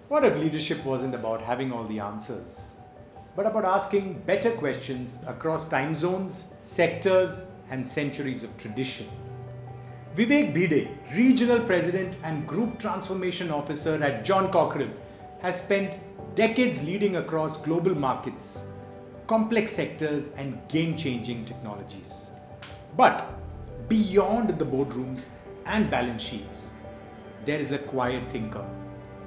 What if leadership wasn't about having all the answers, but about asking better questions across time zones, sectors, and centuries of tradition? Vivek Bhide, Regional President and Group Transformation Officer at John Cockerill, has spent decades leading across global markets, complex sectors, and game changing technologies. But beyond the boardrooms and balance sheets, there is a quiet thinker.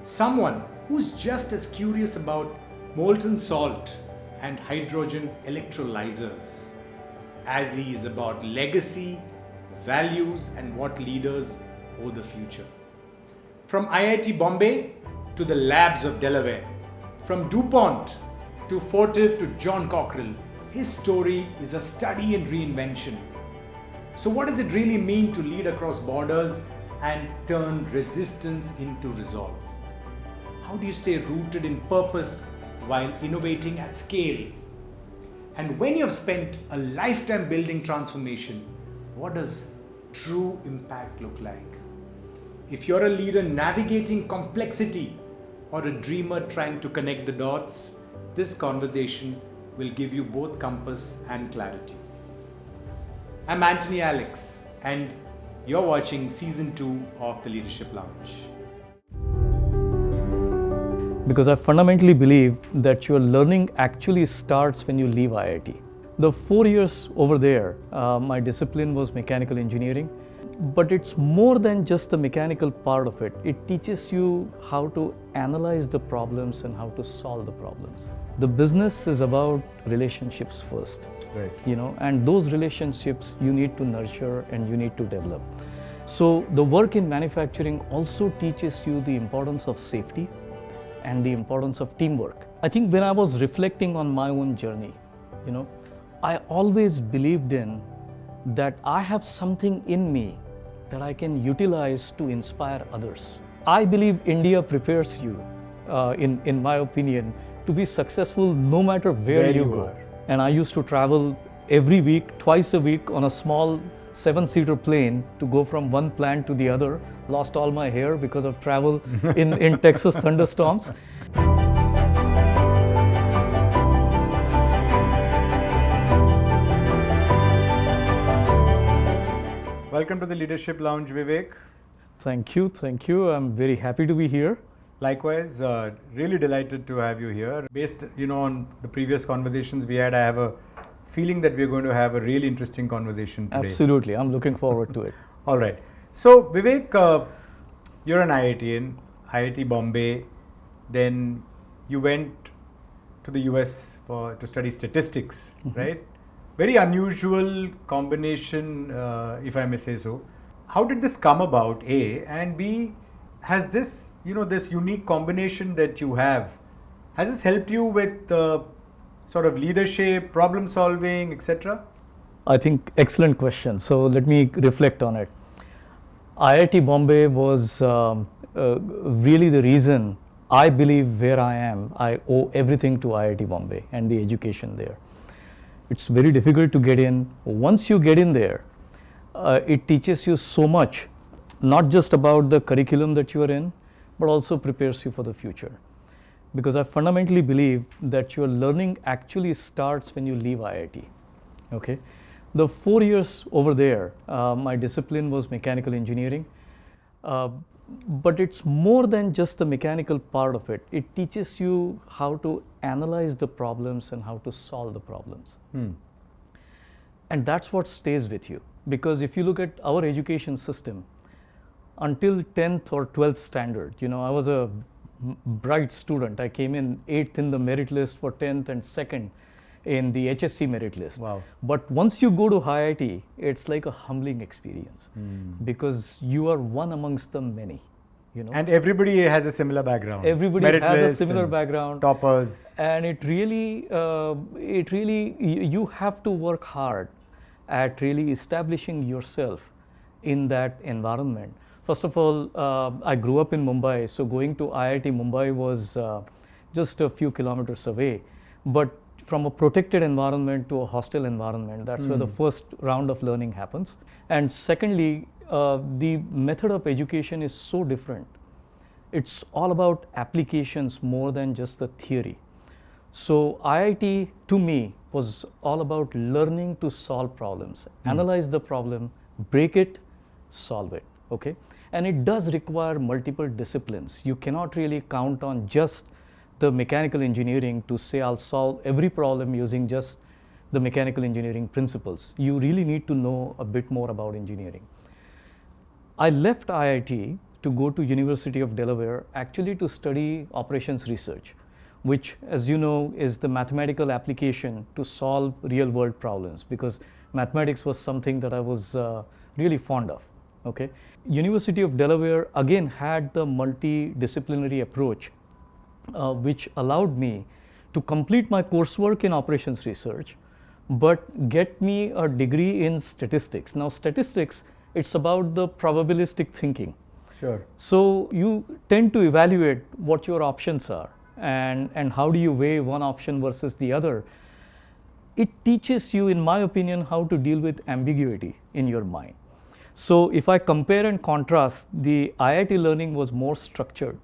Someone who's just as curious about molten salt and hydrogen electrolyzers as he is about legacy, values, and what leaders owe the future. From IIT Bombay to the labs of Delaware, from DuPont to Fortive to John Cockerill, his story is a study in reinvention. So, what does it really mean to lead across borders and turn resistance into resolve? How do you stay rooted in purpose while innovating at scale? And when you have spent a lifetime building transformation, what does true impact look like? If you're a leader navigating complexity or a dreamer trying to connect the dots, this conversation will give you both compass and clarity. I'm Antony Alex, and you're watching Season 2 of the Leadership Lounge. Because I fundamentally believe that your learning actually starts when you leave IIT. The 4 years over there, my discipline was mechanical engineering, but it's more than just the mechanical part of it. It teaches you how to analyze the problems and how to solve the problems. The business is about relationships first. Right. And those relationships you need to nurture and you need to develop. So the work in manufacturing also teaches you the importance of safety and the importance of teamwork. I think when I was reflecting on my own journey, I always believed in that I have something in me that I can utilize to inspire others. I believe India prepares you, in my opinion, to be successful no matter where you go. And I used to travel every week, twice a week on a small 7-seater plane to go from one plant to the other. Lost all my hair because of travel in Texas thunderstorms. Welcome to the Leadership Lounge, Vivek. Thank you. I'm very happy to be here. Likewise, really delighted to have you here. Based, on the previous conversations we had, I have a feeling that we're going to have a really interesting conversation today. Absolutely, I'm looking forward to it. All right. So, Vivek, you're an IITian, IIT Bombay. Then you went to the US to study statistics, right? Very unusual combination, if I may say so. How did this come about, A? And B, has this, this unique combination that you have, has this helped you with sort of leadership, problem solving, etc.? I think excellent question. So let me reflect on it. IIT Bombay was really the reason I believe where I am. I owe everything to IIT Bombay and the education there. It's very difficult to get in. Once you get in there, it teaches you so much, not just about the curriculum that you are in, but also prepares you for the future. Because I fundamentally believe that your learning actually starts when you leave IIT. Okay? The 4 years over there, my discipline was mechanical engineering, but it's more than just the mechanical part of it. It teaches you how to analyze the problems and how to solve the problems. And that's what stays with you. Because if you look at our education system, until 10th or 12th standard, I was a bright student. I came in 8th in the merit list for 10th and 2nd in the HSC merit list. Wow. But once you go to IIT, it's like a humbling experience because you are one amongst the many. And everybody has a similar background. Everybody merit has a similar background. Toppers. And it really, you have to work hard at really establishing yourself in that environment. First of all, I grew up in Mumbai, so going to IIT Mumbai was just a few kilometers away. But from a protected environment to a hostile environment, that's where the first round of learning happens. And secondly, the method of education is so different. it's all about applications more than just the theory. So IIT to me was all about learning to solve problems, analyze the problem, break it, solve it, okay? And it does require multiple disciplines. You cannot really count on just the mechanical engineering to say I'll solve every problem using just the mechanical engineering principles. You really need to know a bit more about engineering. I left IIT to go to University of Delaware actually to study operations research, which, as you know, is the mathematical application to solve real world problems, because mathematics was something that I was really fond of, okay? University of Delaware again had the multidisciplinary approach, which allowed me to complete my coursework in operations research, but get me a degree in statistics. Now, statistics, it's about the probabilistic thinking. Sure. So you tend to evaluate what your options are and how do you weigh one option versus the other. It teaches you, in my opinion, how to deal with ambiguity in your mind. So if I compare and contrast, the IIT learning was more structured,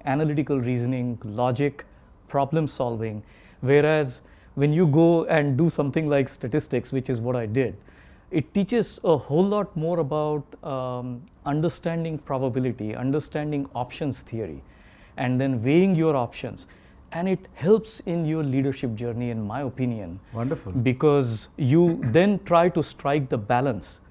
analytical reasoning, logic, problem solving, whereas when you go and do something like statistics, which is what I did, it teaches a whole lot more about understanding probability, understanding options theory, and then weighing your options. And it helps in your leadership journey, in my opinion. Wonderful. Because you then try to strike the balance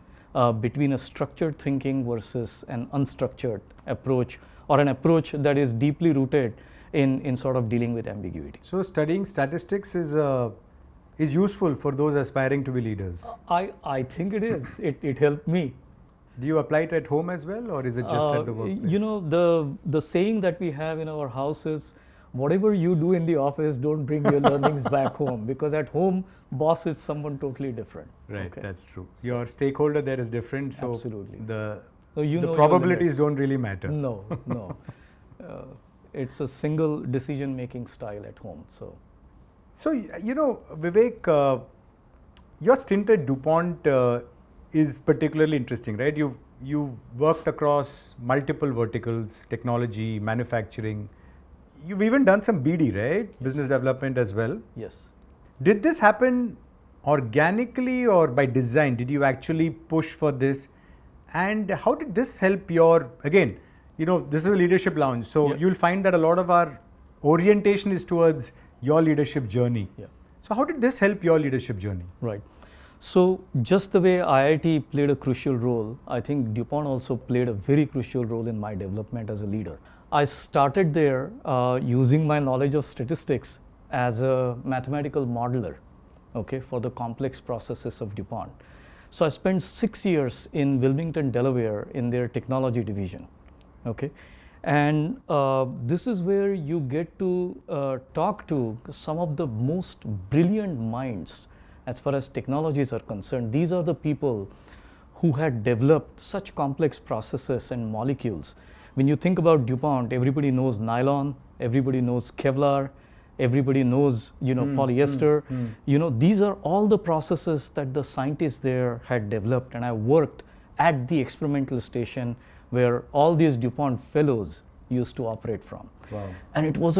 between a structured thinking versus an unstructured approach, or an approach that is deeply rooted in sort of dealing with ambiguity. So studying statistics is useful for those aspiring to be leaders. I think it is. It helped me. Do you apply it at home as well, or is it just at the workplace? The saying that we have in our house is, whatever you do in the office, don't bring your learnings back home, because at home, boss is someone totally different. Right, okay? That's true. Your stakeholder there is different, so absolutely. The the probabilities don't really matter. No. It's a single decision-making style at home. So Vivek, your stint at DuPont is particularly interesting, right? You've worked across multiple verticals, technology, manufacturing. You've even done some BD, right? Yes. Business development as well. Yes. Did this happen organically or by design? Did you actually push for this? And how did this help your, again, this is a leadership lounge, so yeah. You'll find that a lot of our orientation is towards your leadership journey. Yeah. So how did this help your leadership journey? Right. So just the way IIT played a crucial role, I think DuPont also played a very crucial role in my development as a leader. I started there using my knowledge of statistics as a mathematical modeler, okay, for the complex processes of DuPont. So I spent 6 years in Wilmington, Delaware in their technology division, okay. And this is where you get to talk to some of the most brilliant minds as far as technologies are concerned. These are the people who had developed such complex processes and molecules. When you think about DuPont, everybody knows nylon, everybody knows Kevlar, everybody knows, polyester. These are all the processes that the scientists there had developed, and I worked at the experimental station where all these DuPont fellows used to operate from. Wow. And it was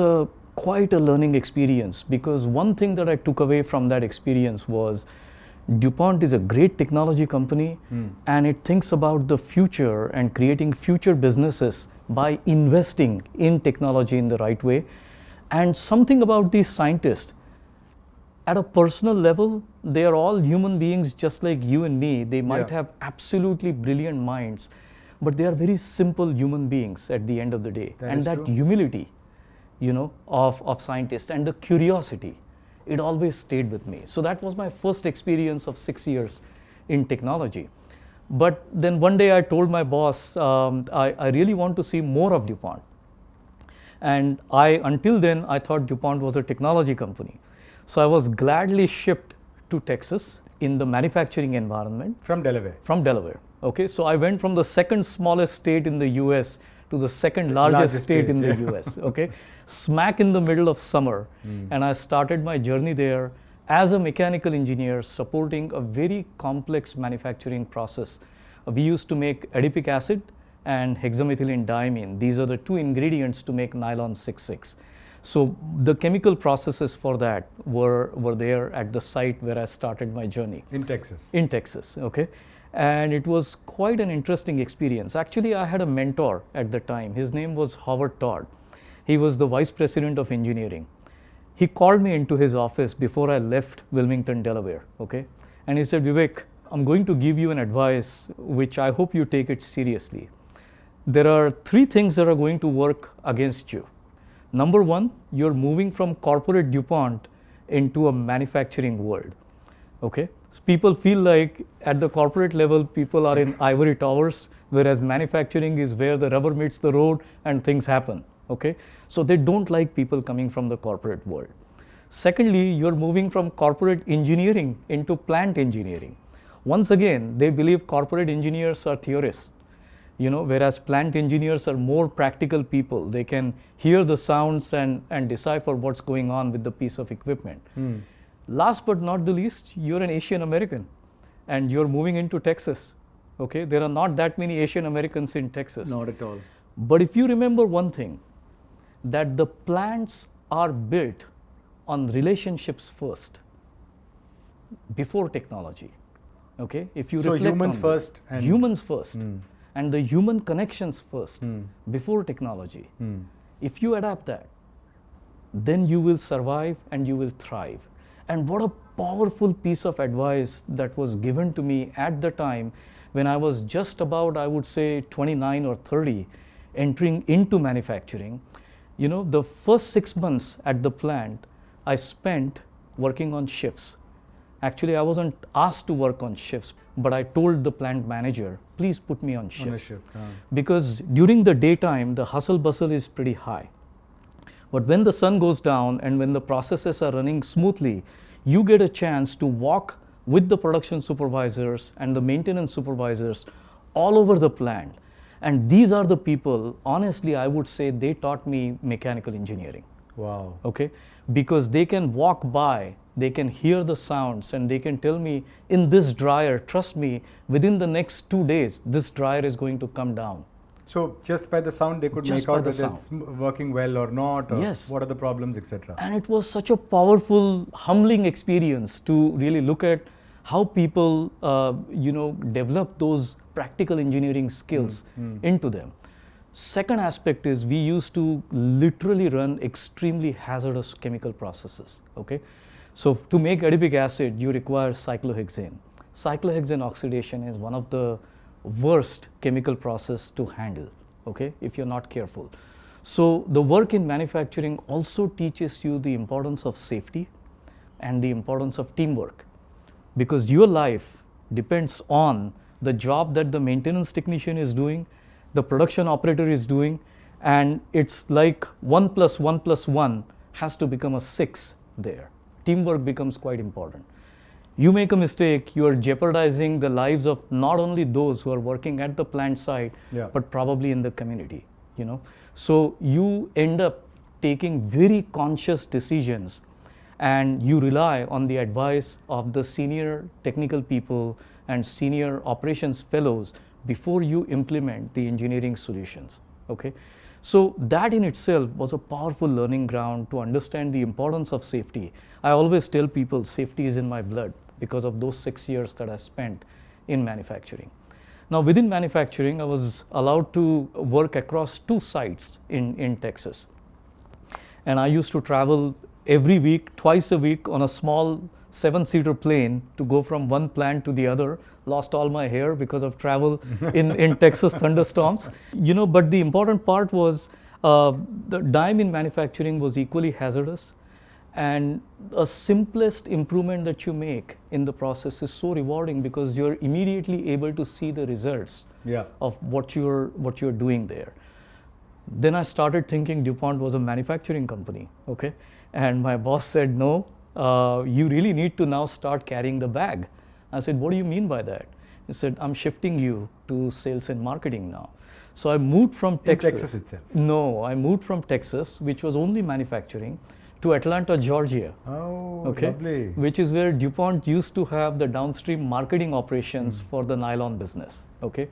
quite a learning experience, because one thing that I took away from that experience was DuPont is a great technology company, and it thinks about the future and creating future businesses by investing in technology in the right way. And something about these scientists, at a personal level, they are all human beings just like you and me. They might have absolutely brilliant minds, but they are very simple human beings at the end of the day. That humility, of scientists and the curiosity, it always stayed with me. So that was my first experience of 6 years in technology. But then one day I told my boss, I really want to see more of DuPont. And until then, I thought DuPont was a technology company. So I was gladly shipped to Texas in the manufacturing environment. From Delaware? From Delaware. Okay, so I went from the second smallest state in the US to the second largest state in the US, okay, smack in the middle of summer. And I started my journey there as a mechanical engineer supporting a very complex manufacturing process. We used to make adipic acid, and hexamethylene diamine. These are the two ingredients to make nylon 6,6. So the chemical processes for that were there at the site where I started my journey. In Texas? In Texas, okay. And it was quite an interesting experience. Actually, I had a mentor at the time. His name was Howard Todd. He was the vice president of engineering. He called me into his office before I left Wilmington, Delaware, okay. And he said, Vivek, I'm going to give you an advice which I hope you take it seriously. There are 3 things that are going to work against you. Number 1, you're moving from corporate DuPont into a manufacturing world, okay? So people feel like at the corporate level, people are in ivory towers, whereas manufacturing is where the rubber meets the road and things happen, okay? So they don't like people coming from the corporate world. Secondly, you're moving from corporate engineering into plant engineering. Once again, they believe corporate engineers are theorists, whereas plant engineers are more practical people. They can hear the sounds and decipher what's going on with the piece of equipment. Last but not the least, you're an Asian American and you're moving into Texas, okay? There are not that many Asian Americans in Texas. Not at all. But if you remember one thing, that the plants are built on relationships first, before technology, okay? If you reflect humans on first. And humans first. And the human connections first, before technology. If you adapt that, then you will survive and you will thrive. And what a powerful piece of advice that was given to me at the time when I was just about, I would say, 29 or 30, entering into manufacturing. The first 6 months at the plant, I spent working on shifts. Actually, I wasn't asked to work on shifts, but I told the plant manager, please put me on shifts. On a shift, Because during the daytime, the hustle bustle is pretty high. But when the sun goes down and when the processes are running smoothly, you get a chance to walk with the production supervisors and the maintenance supervisors all over the plant. And these are the people, honestly, I would say they taught me mechanical engineering. Wow. Okay, because they can walk by, they can hear the sounds, and they can tell me, in this dryer, trust me, within the next 2 days, this dryer is going to come down. So just by the sound, they could Just make by out the whether it's working well or not, or Yes. what are the problems, etc. And it was such a powerful, humbling experience to really look at how people, develop those practical engineering skills into them. Second aspect is we used to literally run extremely hazardous chemical processes, okay? So to make adipic acid, you require cyclohexane. Cyclohexane oxidation is one of the worst chemical process to handle, okay, if you're not careful. So the work in manufacturing also teaches you the importance of safety and the importance of teamwork, because your life depends on the job that the maintenance technician is doing, the production operator is doing, and it's like 1 + 1 + 1 has to become a 6 there. Teamwork becomes quite important. You make a mistake, you are jeopardizing the lives of not only those who are working at the plant site, but probably in the community, So you end up taking very conscious decisions, and you rely on the advice of the senior technical people and senior operations fellows before you implement the engineering solutions, okay? So that in itself was a powerful learning ground to understand the importance of safety. I always tell people safety is in my blood because of those 6 years that I spent in manufacturing. Now within manufacturing, I was allowed to work across 2 sites in Texas. And I used to travel every week, twice a week on a small 7-seater plane to go from one plant to the other. Lost all my hair because of travel in Texas thunderstorms. But the important part was the diamond manufacturing was equally hazardous, and a simplest improvement that you make in the process is so rewarding because you're immediately able to see the results of what you're doing there. Then I started thinking DuPont was a manufacturing company, okay? And my boss said, no, you really need to now start carrying the bag. I said, what do you mean by that? He said, I'm shifting you to sales and marketing now. So I moved from Texas. In Texas itself? No, I moved from Texas, which was only manufacturing, to Atlanta, Georgia. Oh, okay? Lovely. Which is where DuPont used to have the downstream marketing operations for the nylon business, okay?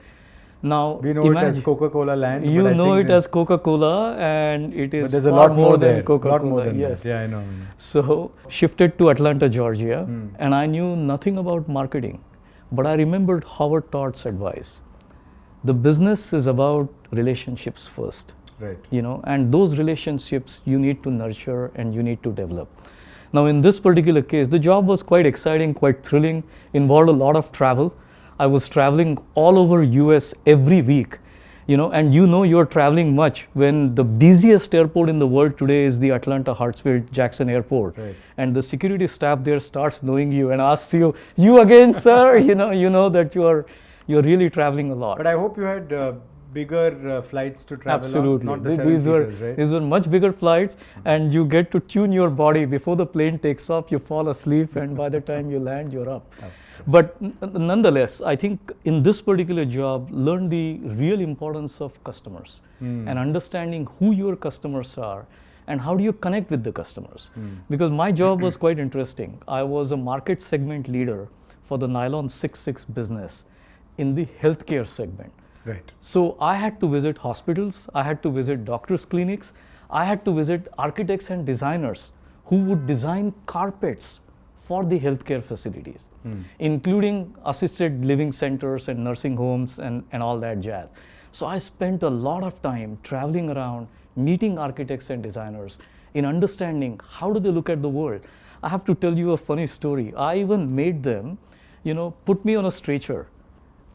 Now, We know it as Coca-Cola land. You but I know think it as Coca-Cola, and it is but there's a far lot more than there. Coca-Cola. Lot more than yes. that. Yeah, I know. So, shifted to Atlanta, Georgia, and I knew nothing about marketing, but I remembered Howard Todd's advice. The business is about relationships first. Right. And those relationships you need to nurture and you need to develop. Now, in this particular case, the job was quite exciting, quite thrilling, involved a lot of travel. I was traveling all over US every week, and you're traveling much when the busiest airport in the world today is the Atlanta Hartsfield Jackson Airport. Right. And the security staff there starts knowing you and asks you again, sir, you know that you're really traveling a lot. But I hope you had bigger flights to travel Absolutely. on, not the These seven-seaters, right? These were much bigger flights, and you get to tune your body before the plane takes off. You fall asleep, and by the time you land, you're up. But nonetheless, I think in this particular job, learn the real importance of customers and understanding who your customers are and how do you connect with the customers. Because my job was quite interesting. I was a market segment leader for the nylon 6/6 business in the healthcare segment. Right. So I had to visit hospitals, I had to visit doctors' clinics, I had to visit architects and designers who would design carpets for the healthcare facilities, including assisted living centers and nursing homes and all that jazz. So I spent a lot of time traveling around, meeting architects and designers in understanding how do they look at the world. I have to tell you a funny story. I even made them, put me on a stretcher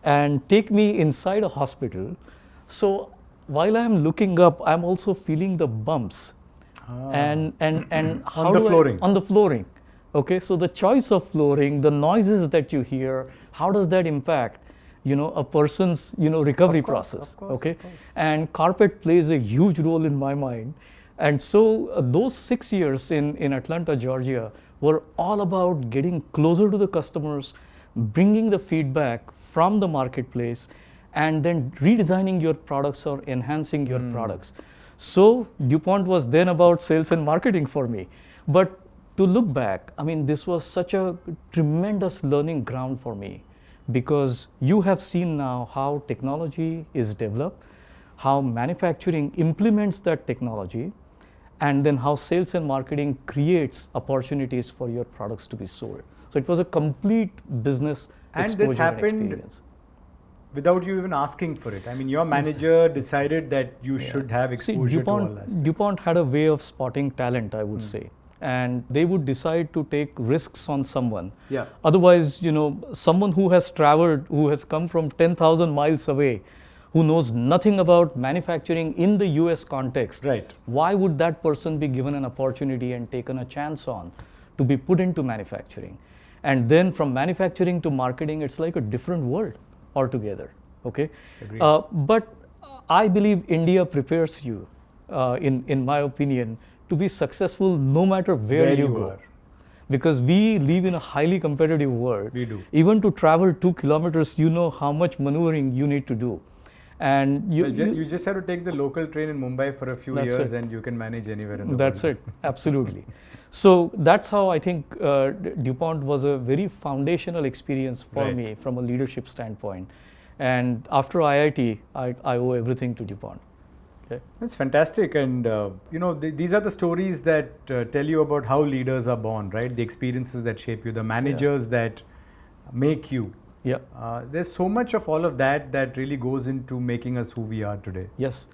and take me inside a hospital. So while I'm looking up, I'm also feeling the bumps and how on the flooring. On the flooring. Okay, so the choice of flooring, the noises that you hear, how does that impact, a person's, recovery process? Of course, okay, of course. And carpet plays a huge role in my mind. And so those 6 years in Atlanta, Georgia, were all about getting closer to the customers, bringing the feedback from the marketplace, and then redesigning your products or enhancing your products. So DuPont was then about sales and marketing for me. But to look back, this was such a tremendous learning ground for me, because you have seen now how technology is developed, how manufacturing implements that technology, and then how sales and marketing creates opportunities for your products to be sold. So it was a complete business exposure And this happened experience. without you even asking for it. Your manager decided that you should have exposure to all aspects. DuPont had a way of spotting talent, I would say. And they would decide to take risks on someone. Yeah. Otherwise, someone who has traveled, who has come from 10,000 miles away, who knows nothing about manufacturing in the US context, Right. why would that person be given an opportunity and taken a chance on to be put into manufacturing? And then from manufacturing to marketing, it's like a different world altogether. Okay. Agreed. But I believe India prepares you, in my opinion, to be successful no matter where you go. are. Because we live in a highly competitive world. We do. Even to travel 2 kilometers, you know how much maneuvering you need to do. And You just have to take the local train in Mumbai for a few That's years it. and you can manage anywhere in the world. That's it, absolutely. So that's how I think DuPont was a very foundational experience for Right. me from a leadership standpoint. And after IIT, I owe everything to DuPont. Okay. That's fantastic. And, these are the stories that tell you about how leaders are born, right? The experiences that shape you, the managers that make you. Yeah. There's so much of all of that really goes into making us who we are today. Yes.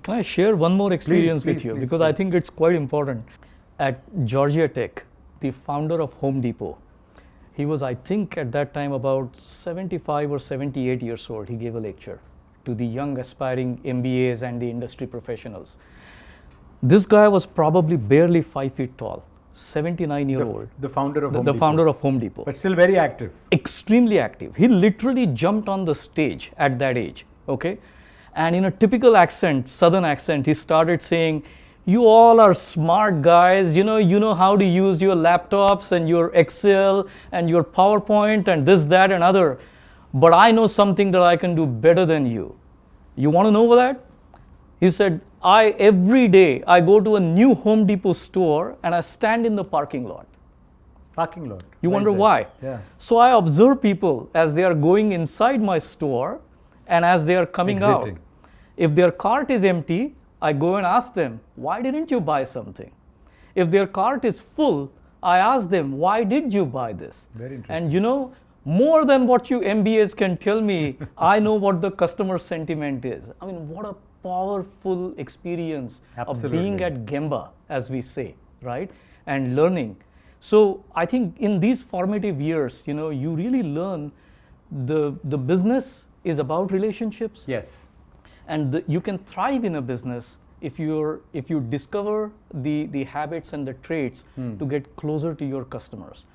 Can I share one more experience with please, you? please, Because I please. think it's quite important. At Georgia Tech, the founder of Home Depot, he was, I think, at that time about 75 or 78 years old. He gave a lecture to the young aspiring MBAs and the industry professionals. This guy was probably barely 5 feet tall, 79-year-old. The founder of The Home Depot. founder of Home Depot. But still very active. Extremely active. He literally jumped on the stage at that age, okay? And in a typical accent, southern accent, he started saying, "You all are smart guys, you know how to use your laptops and your Excel and your PowerPoint and this, that, and other. But I know something that I can do better than you. You want to know that?" He said, every day I go to a new Home Depot store and I stand in the parking lot. Parking lot. You Why wonder is that? why? Yeah. So I observe people as they are going inside my store And as they are coming Exiting. out, if their cart is empty, I go and ask them, why didn't you buy something? If their cart is full, I ask them, why did you buy this? Very interesting. And you know, more than what you MBAs can tell me, I know what the customer sentiment is. I mean, what a powerful experience of being at Gemba, as we say, right? And learning. So I think in these formative years, you know, you really learn the business is about relationships. Yes. And you can thrive in a business if you discover the habits and the traits to get closer to your customers.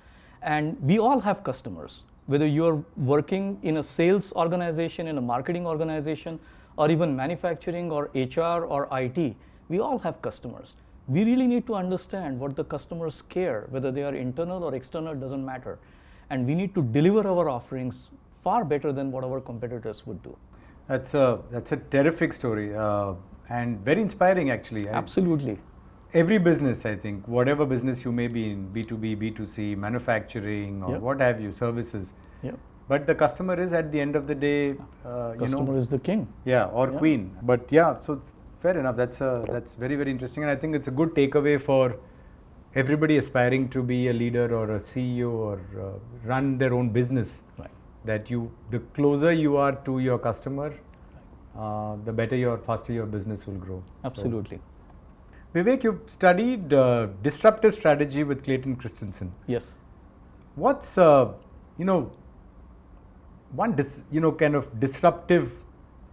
And we all have customers, whether you're working in a sales organization, in a marketing organization, or even manufacturing or HR or IT, we all have customers. We really need to understand what the customers care, whether they are internal or external, doesn't matter. And we need to deliver our offerings far better than what our competitors would do. That's a terrific story and very inspiring, actually. Absolutely. Every business, I think, whatever business you may be in, B2B, B2C, manufacturing, or what have you, services. Yep. But the customer is, at the end of the day, customer is the king. Yeah, or queen. But yeah, so fair enough. That's very, very interesting, and I think it's a good takeaway for everybody aspiring to be a leader or a CEO or run their own business. Right. That the closer you are to your customer, the better faster your business will grow. Absolutely. So, Vivek, you've studied disruptive strategy with Clayton Christensen. Yes. What's one kind of disruptive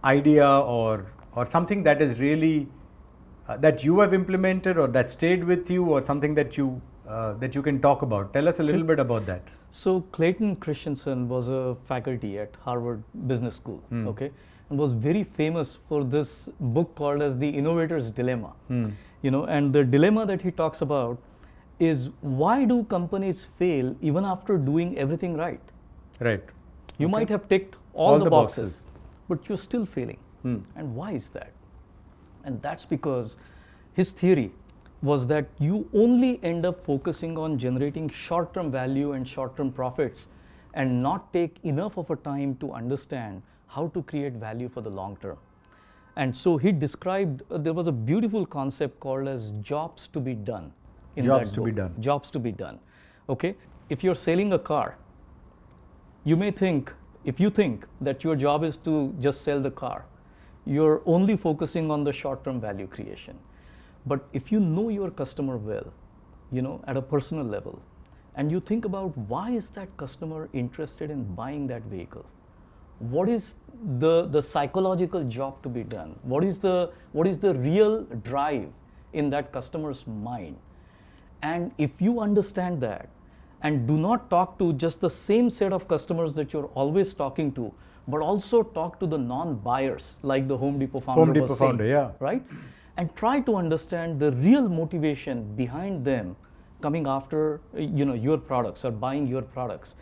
idea or something that is really that you have implemented or that stayed with you, or something that you can talk about? Tell us a little bit about that. So Clayton Christensen was a faculty at Harvard Business School, okay, and was very famous for this book called as The Innovator's Dilemma. You know, and the dilemma that he talks about is, why do companies fail even after doing everything right? Right. You might have ticked all the boxes, but you're still failing. And why is that? And that's because his theory was that you only end up focusing on generating short-term value and short-term profits, and not take enough of a time to understand how to create value for the long term. And so he described, there was a beautiful concept called as jobs to be done. Jobs to be done. Jobs to be done. Okay? If you're selling a car, you may think, if you think that your job is to just sell the car, you're only focusing on the short-term value creation. But if you know your customer well, you know, at a personal level, and you think about, why is that customer interested in buying that vehicle? What is the psychological job to be done? What is the real drive in that customer's mind? And if you understand that, and do not talk to just the same set of customers that you're always talking to, but also talk to the non-buyers, like the Home Depot founder was saying, yeah. right? And try to understand the real motivation behind them coming after your products or buying your products.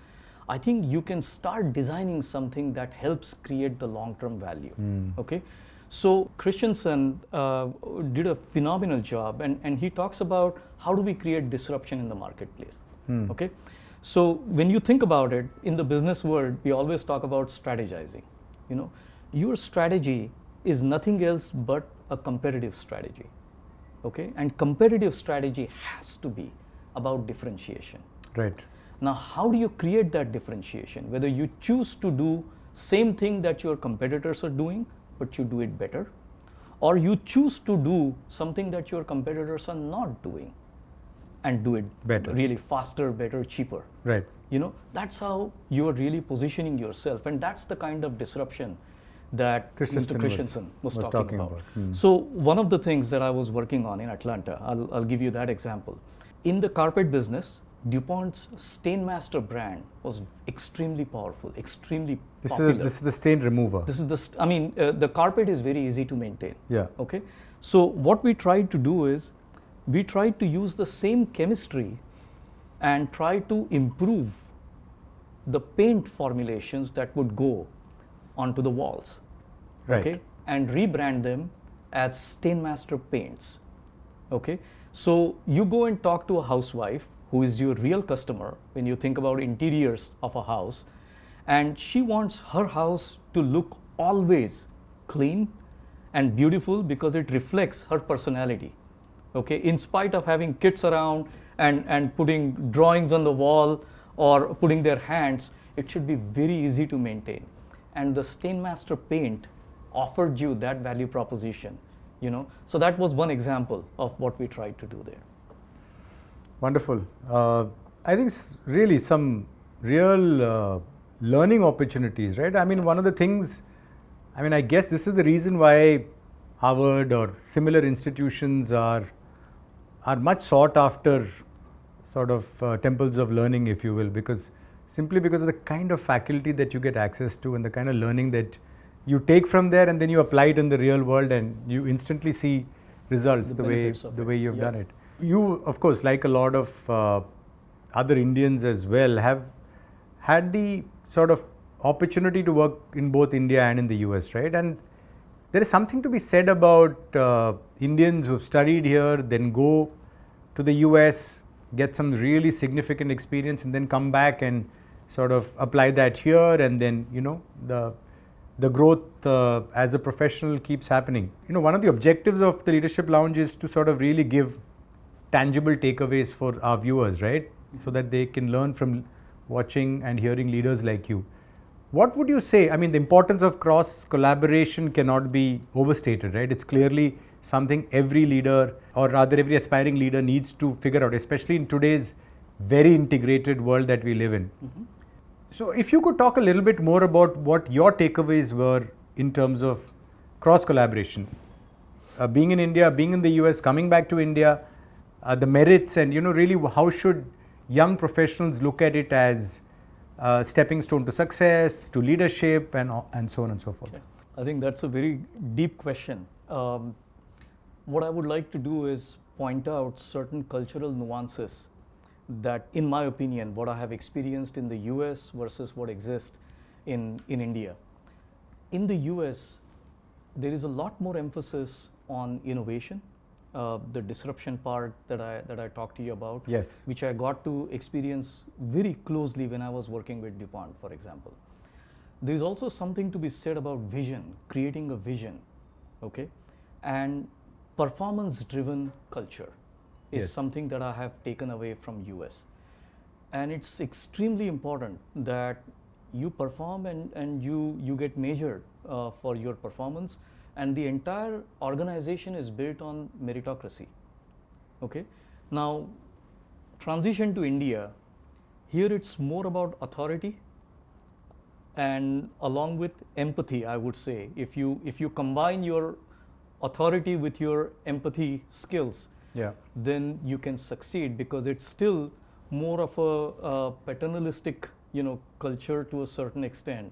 I think you can start designing something that helps create the long-term value. Okay, so Christensen did a phenomenal job, and he talks about how do we create disruption in the marketplace. Okay, so when you think about it, in the business world, we always talk about strategizing. You know, your strategy is nothing else but a competitive strategy. Okay, and competitive strategy has to be about differentiation. Right. Now, how do you create that differentiation? Whether you choose to do same thing that your competitors are doing, but you do it better, or you choose to do something that your competitors are not doing and do it better, really faster, better, cheaper. Right. You know, that's how you are really positioning yourself, and that's the kind of disruption that Mr. Christensen was talking about. So one of the things that I was working on in Atlanta, I'll give you that example. In the carpet business, DuPont's Stainmaster brand was extremely powerful, extremely popular. This is the stain remover. This is the carpet is very easy to maintain. Yeah. Okay. So what we tried to do is, we tried to use the same chemistry and try to improve the paint formulations that would go onto the walls. Right. Okay, and rebrand them as Stainmaster paints. Okay, so you go and talk to a housewife who is your real customer when you think about interiors of a house, and she wants her house to look always clean and beautiful because it reflects her personality. Okay, in spite of having kids around and putting drawings on the wall or putting their hands, it should be very easy to maintain. And the Stainmaster paint offered you that value proposition, you know. So that was one example of what we tried to do there. Wonderful. I think really some real learning opportunities, right? I mean, one of the things, I mean, I guess this is the reason why Harvard or similar institutions are much sought after sort of temples of learning, if you will, simply because of the kind of faculty that you get access to and the kind of learning that you take from there and then you apply it in the real world and you instantly see results the way you've done it. You, of course, like a lot of other Indians as well, have had the sort of opportunity to work in both India and in the US, right? And there is something to be said about Indians who've studied here, then go to the US, get some really significant experience, and then come back and sort of apply that here, and then, you know, the growth as a professional keeps happening. You know, one of the objectives of the Leadership Lounge is to sort of really give tangible takeaways for our viewers, right? So that they can learn from watching and hearing leaders like you. What would you say? I mean, the importance of cross collaboration cannot be overstated, right? It's clearly something every leader, or rather every aspiring leader, needs to figure out, especially in today's very integrated world that we live in. Mm-hmm. So if you could talk a little bit more about what your takeaways were in terms of cross collaboration, being in India, being in the US, coming back to India, the merits, and, you know, really how should young professionals look at it as stepping stone to success, to leadership, and so on and so forth. Okay. I think that's a very deep question. What I would like to do is point out certain cultural nuances that, in my opinion, what I have experienced in the US versus what exists in India. In the US, there is a lot more emphasis on innovation, the disruption part that I talked to you about, yes, which I got to experience very closely when I was working with DuPont, for example. There is also something to be said about vision, creating a vision, okay? And performance-driven culture is yes. something that I have taken away from US. And it's extremely important that you perform and you get measured for your performance, and the entire organization is built on meritocracy, okay? Now, transition to India, here it's more about authority and along with empathy, I would say. If you combine your authority with your empathy skills, yeah, then you can succeed, because it's still more of a paternalistic, you know, culture to a certain extent,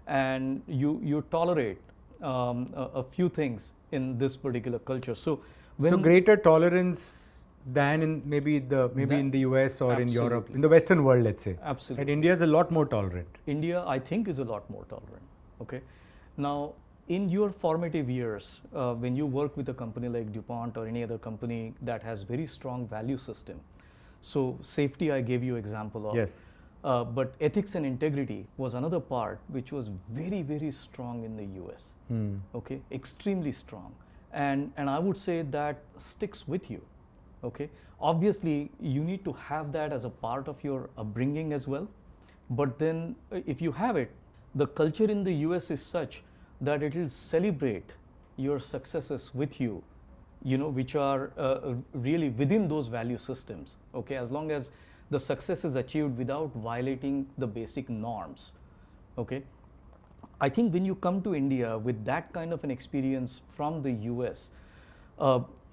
and you tolerate a few things in this particular culture. So greater tolerance than in maybe in the US or absolutely. in Europe, in the Western world, let's say. Absolutely. And India is a lot more tolerant. India, I think, is a lot more tolerant. Okay. Now, in your formative years, when you work with a company like DuPont or any other company that has very strong value system, so safety I gave you example of. Yes. But ethics and integrity was another part which was very, very strong in the US. Okay, extremely strong. And I would say that sticks with you. Okay, obviously you need to have that as a part of your upbringing as well. But then if you have it, the culture in the US is such that it will celebrate your successes with you, you know, which are really within those value systems. Okay, as long as the success is achieved without violating the basic norms. Okay, I think when you come to India with that kind of an experience from the US,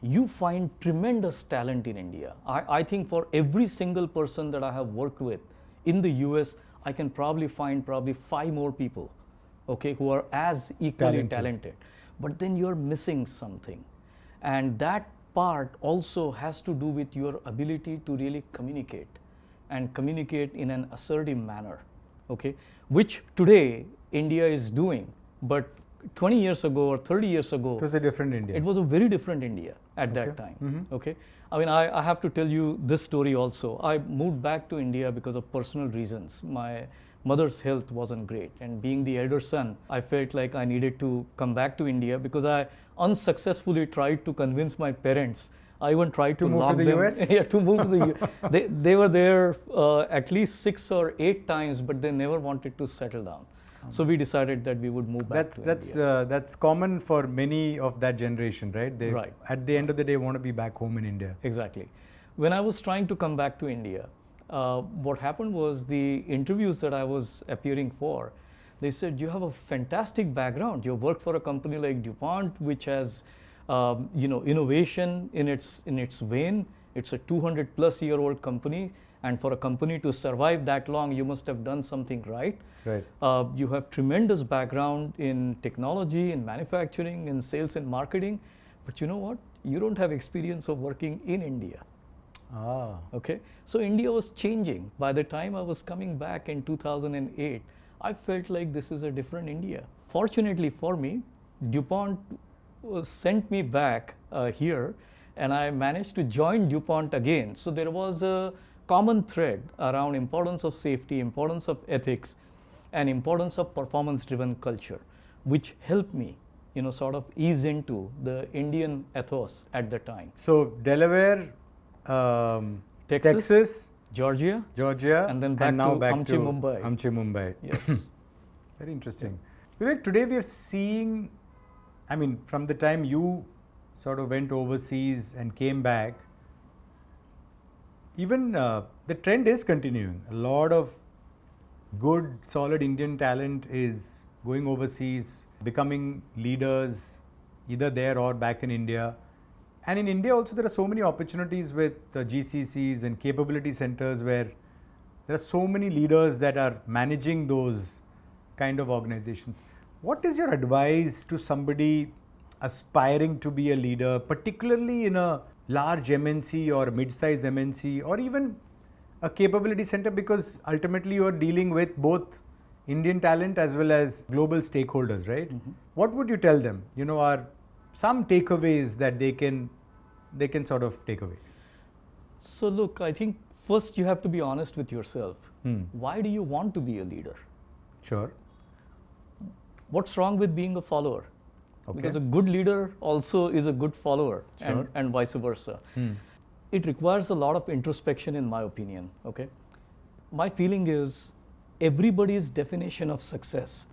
you find tremendous talent in India. I think for every single person that I have worked with in the US, I can probably find 5 more people, okay, who are as equally talented. But then you're missing something. And that part also has to do with your ability to really communicate, and communicate in an assertive manner, okay, which today India is doing, but 20 years ago or 30 years ago, it was a different India. It was a very different India at that time. Mm-hmm. Okay, I mean, I have to tell you this story also. I moved back to India because of personal reasons. My mother's health wasn't great. And being the elder son, I felt like I needed to come back to India because I unsuccessfully tried to convince my parents. I even tried to move lock to the them. US? Yeah, to move to the US. They were there at least 6 or 8 times, but they never wanted to settle down. So we decided that we would move back to India. That's common for many of that generation, right? They, Right. At the end of the day, want to be back home in India. Exactly. When I was trying to come back to India, what happened was the interviews that I was appearing for, they said, you have a fantastic background. You worked for a company like DuPont, which has innovation in its vein. It's a 200-plus-year-old company. And for a company to survive that long, you must have done something right. Right. You have tremendous background in technology, in manufacturing, in sales and marketing. But you know what? You don't have experience of working in India. Ah. Okay. So India was changing. By the time I was coming back in 2008, I felt like this is a different India. Fortunately for me, DuPont sent me back here, and I managed to join DuPont again. So there was a common thread around importance of safety, importance of ethics, and importance of performance-driven culture, which helped me, sort of ease into the Indian ethos at the time. So Delaware, Texas, Georgia, and then back now to back Amchi, to Mumbai. Amchi, Mumbai. Yes. Very interesting. Vivek, today we are seeing, from the time you sort of went overseas and came back, even the trend is continuing. A lot of good, solid Indian talent is going overseas, becoming leaders, either there or back in India. And in India also, there are so many opportunities with GCCs and capability centers where there are so many leaders that are managing those kind of organizations. What is your advice to somebody aspiring to be a leader, particularly in a large MNC or mid-size MNC or even a capability center, because ultimately you are dealing with both Indian talent as well as global stakeholders, right? Mm-hmm. What would you tell them, are some takeaways that they can sort of take away? So look, I think first you have to be honest with yourself. Why do you want to be a leader? Sure. What's wrong with being a follower? Okay. Because a good leader also is a good follower, sure. and vice versa. It requires a lot of introspection, in my opinion. Okay, my feeling is everybody's definition of success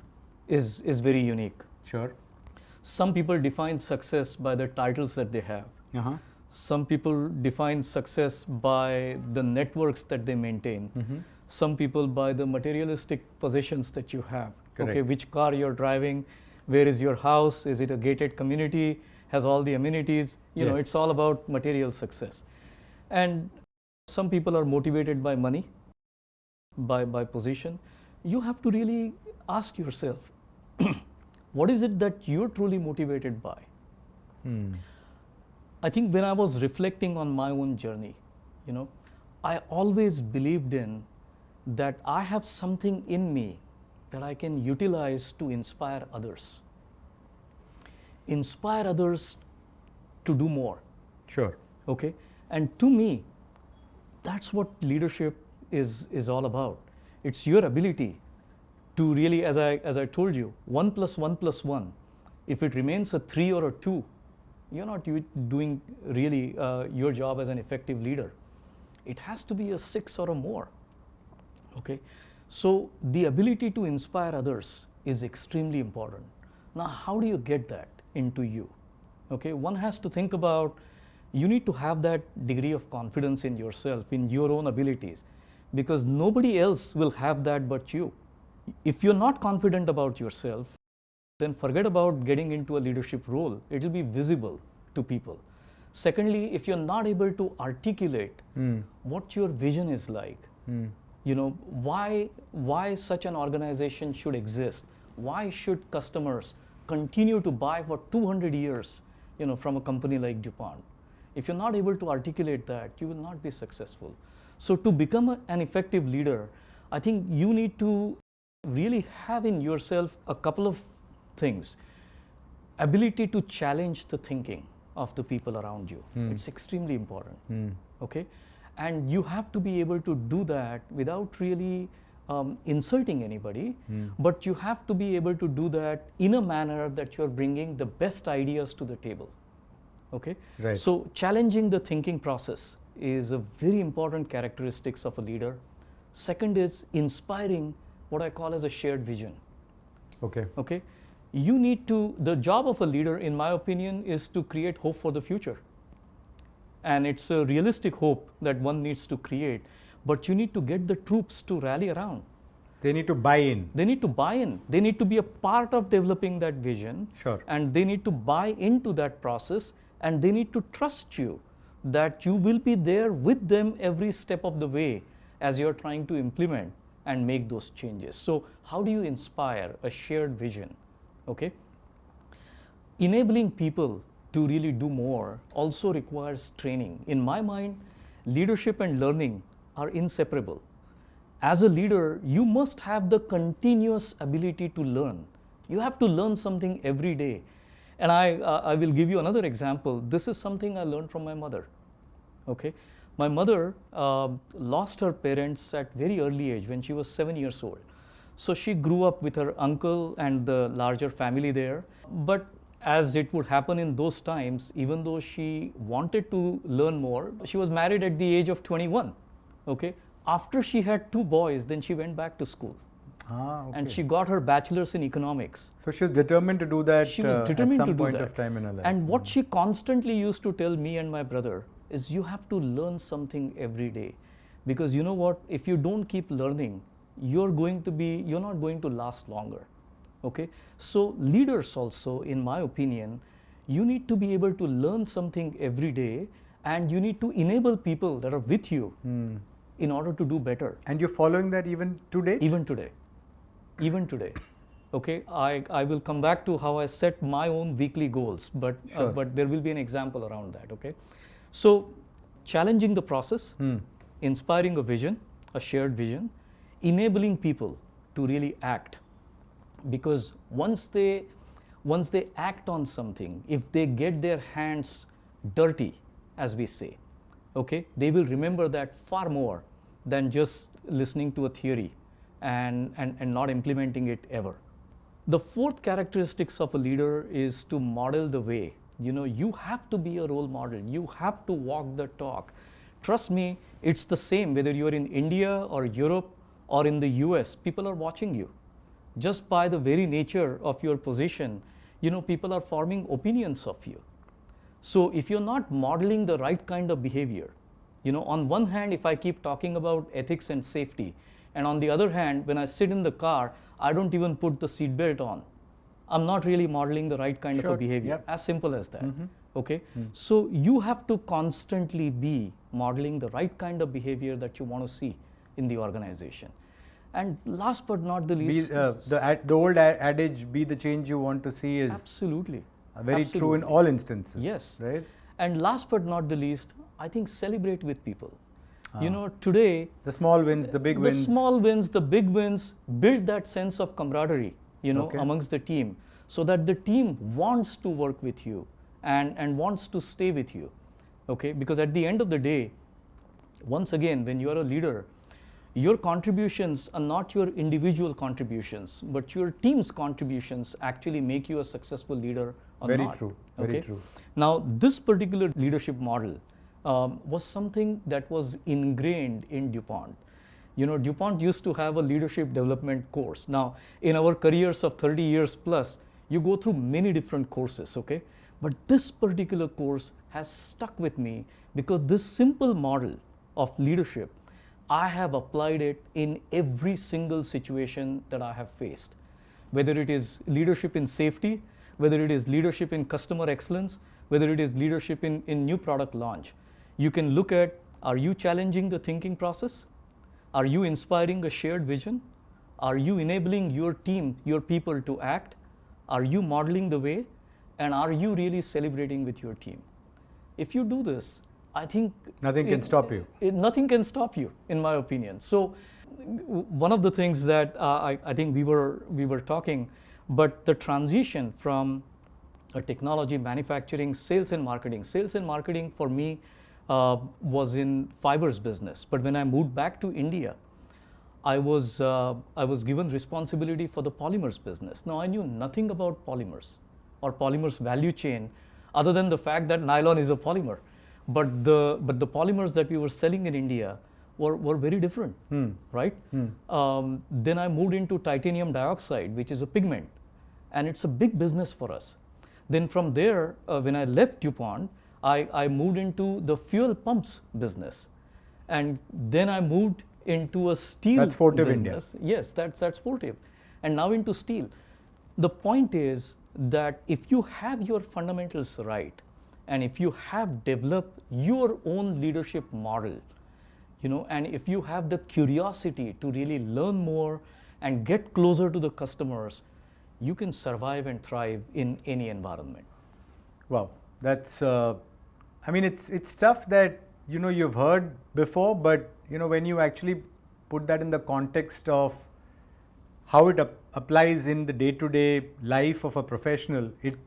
is very unique. Sure. Some people define success by the titles that they have. Uh-huh. Some people define success by the networks that they maintain. Mm-hmm. Some people by the materialistic possessions that you have. Correct. Okay, which car you're driving, where is your house, is it a gated community, has all the amenities, yes. It's all about material success. And some people are motivated by money, by position. You have to really ask yourself, what is it that you're truly motivated by? I think when I was reflecting on my own journey, I always believed in that I have something in me that I can utilize to inspire others. Inspire others to do more. Sure. Okay? And to me, that's what leadership is all about. It's your ability to really, as I told you, 1 + 1 + 1, if it remains a 3 or a 2, you're not doing really your job as an effective leader. It has to be a 6 or a more. Okay? So the ability to inspire others is extremely important. Now, how do you get that into you? Okay, one has to think about, you need to have that degree of confidence in yourself, in your own abilities, because nobody else will have that but you. If you're not confident about yourself, then forget about getting into a leadership role. It will be visible to people. Secondly, if you're not able to articulate what your vision is like, why such an organization should exist, why should customers continue to buy for 200 years, from a company like DuPont. If you're not able to articulate that, you will not be successful. So to become an effective leader, I think you need to really have in yourself a couple of things. Ability to challenge the thinking of the people around you. It's extremely important. Okay? And you have to be able to do that without really insulting anybody, but you have to be able to do that in a manner that you're bringing the best ideas to the table. Okay? Right. So challenging the thinking process is a very important characteristics of a leader. Second is inspiring what I call as a shared vision. Okay. Okay? You need to, the job of a leader, in my opinion, is to create hope for the future. And it's a realistic hope that one needs to create, but you need to get the troops to rally around. They need to buy in. They need to buy in. They need to be a part of developing that vision. Sure. And they need to buy into that process, and they need to trust you that you will be there with them every step of the way as you're trying to implement and make those changes. So how do you inspire a shared vision? Okay? Enabling people to really do more also requires training. In my mind, leadership and learning are inseparable. As a leader, you must have the continuous ability to learn. You have to learn something every day. And I will give you another example. This is something I learned from my mother. Okay? My mother lost her parents at very early age when she was 7 years old. So she grew up with her uncle and the larger family there. But as it would happen in those times, even though she wanted to learn more, she was married at the age of 21. Okay? After she had 2 boys, then she went back to school. Okay. And she got her bachelor's in economics. So she was determined to do that She was determined at some to do point that. of time in her life. And what she constantly used to tell me and my brother is you have to learn something every day. Because you know what, if you don't keep learning, you're not going to last longer. Okay? So leaders also, in my opinion, you need to be able to learn something every day, and you need to enable people that are with you in order to do better. And you're following that even today? Even today. Even today. Okay, I will come back to how I set my own weekly goals, but Sure. but there will be an example around that. Okay, so challenging the process, inspiring a vision, a shared vision, enabling people to really act, because once they act on something, if they get their hands dirty, as we say, okay, they will remember that far more than just listening to a theory and not implementing it ever. The fourth characteristics of a leader is to model the way. You know, you have to be a role model. You have to walk the talk. Trust me, it's the same whether you're in India or Europe or in the US. People are watching you. Just by the very nature of your position, you know, people are forming opinions of you. So if you're not modeling the right kind of behavior, you know, on one hand, if I keep talking about ethics and safety, and on the other hand, when I sit in the car, I don't even put the seatbelt on. I'm not really modeling the right kind of a behavior. Yep. As simple as that. Okay? So you have to constantly be modeling the right kind of behavior that you want to see in the organization. And last but not the least, the old adage, be the change you want to see, is absolutely very true in all instances. Yes. Right? And last but not the least, I think celebrate with people. You know, today, the small wins, the big wins. The small wins, the big wins, build that sense of camaraderie, you know, amongst the team, so that the team wants to work with you and wants to stay with you. Okay? Because at the end of the day, once again, when you are a leader, your contributions are not your individual contributions, but your team's contributions actually make you a successful leader or Very not. true. Okay? Very true. Now, this particular leadership model was something that was ingrained in DuPont. You know, DuPont used to have a leadership development course. Now, in our careers of 30 years plus, you go through many different courses, okay? But this particular course has stuck with me because this simple model of leadership, I have applied it in every single situation that I have faced. Whether it is leadership in safety, whether it is leadership in customer excellence, whether it is leadership in new product launch. You can look at, are you challenging the thinking process? Are you inspiring a shared vision? Are you enabling your team, your people to act? Are you modeling the way? And are you really celebrating with your team? If you do this, I think nothing can stop you. Nothing can stop you, in my opinion. So one of the things that I think we were talking, but the transition from a technology, manufacturing, sales and marketing. Sales and marketing for me was in fibers business. But when I moved back to India, I was given responsibility for the polymers business. Now, I knew nothing about polymers or polymers value chain other than the fact that nylon is a polymer. But the polymers that we were selling in India were very different, right? Then I moved into titanium dioxide, which is a pigment, and it's a big business for us. Then from there, when I left DuPont, I moved into the fuel pumps business. And then I moved into a steel That's Fortive business. India. Yes, that's Fortive. And now into steel. The point is that if you have your fundamentals right, and if you have developed your own leadership model, and if you have the curiosity to really learn more and get closer to the customers, you can survive and thrive in any environment. Wow, that's, it's stuff that, you've heard before, but, when you actually put that in the context of how it applies in the day-to-day life of a professional, it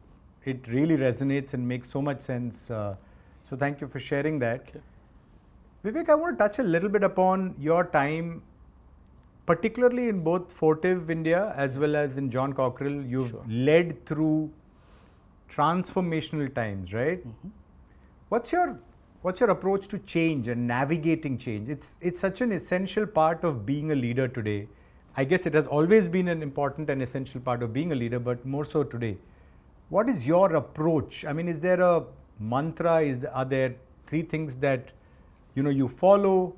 really resonates and makes so much sense. So thank you for sharing that. Okay. Vivek, I want to touch a little bit upon your time, particularly in both Fortive India as well as in John Cockerill. You've led through transformational times, right? What's your approach to change and navigating change? It's such an essential part of being a leader today. I guess it has always been an important and essential part of being a leader, but more so today. What is your approach? Is there a mantra? Are there 3 things that you follow?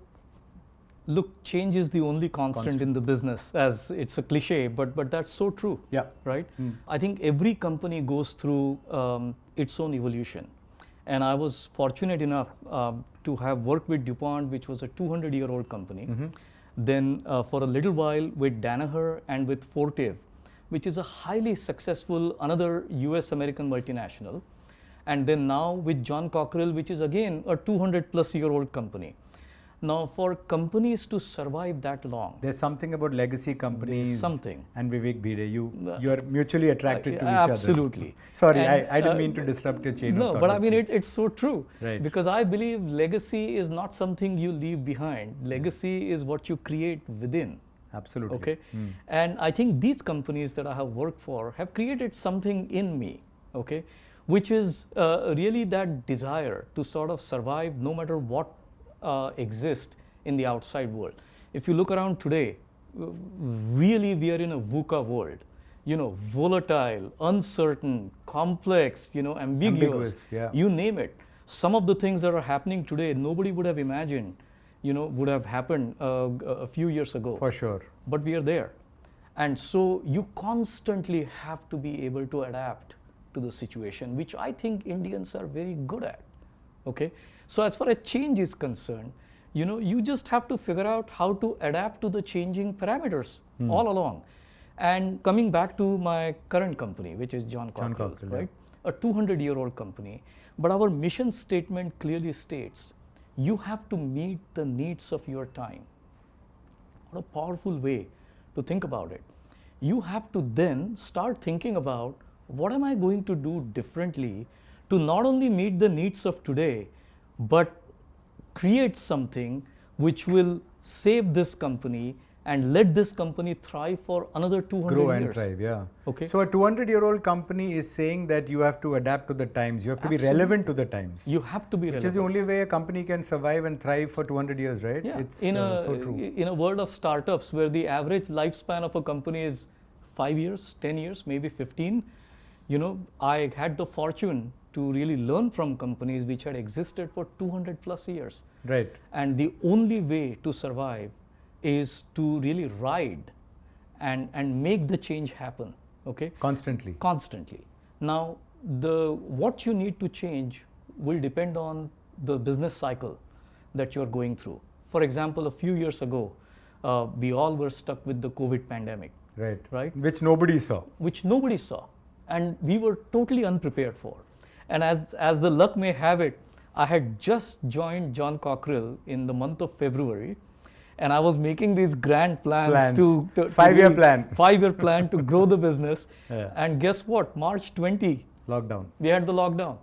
Look, change is the only constant in the business, as it's a cliche, but that's so true. Yeah. Right? I think every company goes through its own evolution. And I was fortunate enough to have worked with DuPont, which was a 200-year-old company. Then for a little while with Danaher and with Fortive, which is a highly successful, another US-American multinational. And then now with John Cockerill, which is again a 200-plus-year-old company. Now, for companies to survive that long, there's something about legacy companies. Something. And Vivek Bhide, you are mutually attracted to each other. Absolutely. Sorry, I didn't mean to disrupt your chain of thought. No, but it's so true. Right. Because I believe legacy is not something you leave behind. Legacy is what you create within. Absolutely. Okay. And I think these companies that I have worked for have created something in me, okay, which is really that desire to sort of survive no matter what exist in the outside world. If you look around today, really we are in a VUCA world, volatile, uncertain, complex, ambiguous, yeah. You name it. Some of the things that are happening today, nobody would have imagined, would have happened a few years ago. For sure. But we are there. And so you constantly have to be able to adapt to the situation, which I think Indians are very good at. Okay, so as far as change is concerned, you just have to figure out how to adapt to the changing parameters all along. And coming back to my current company, which is John Cockerill, right? Yeah. A 200-year-old company, but our mission statement clearly states, you have to meet the needs of your time. What a powerful way to think about it. You have to then start thinking about, what am I going to do differently to not only meet the needs of today, but create something which will save this company and let this company thrive for another 200 years. Grow and thrive, yeah. Okay. So a 200-year-old company is saying that you have to adapt to the times. You have to be relevant to the times. You have to be relevant. Which is the only way a company can survive and thrive for 200 years, right? Yeah. It's so true. In a world of startups where the average lifespan of a company is 5 years, 10 years, maybe 15, I had the fortune to really learn from companies which had existed for 200 plus years. Right. And the only way to survive is to really ride and make the change happen. Okay. Constantly. Now, what you need to change will depend on the business cycle that you're going through. For example, a few years ago, we all were stuck with the COVID pandemic. Right. Which nobody saw. And we were totally unprepared for. And as the luck may have it, I had just joined John Cockerill in the month of February, and I was making these grand plans. to 5-year plan. 5-year plan to grow the business. Yeah. And guess what? March 20. Lockdown. We had the lockdown.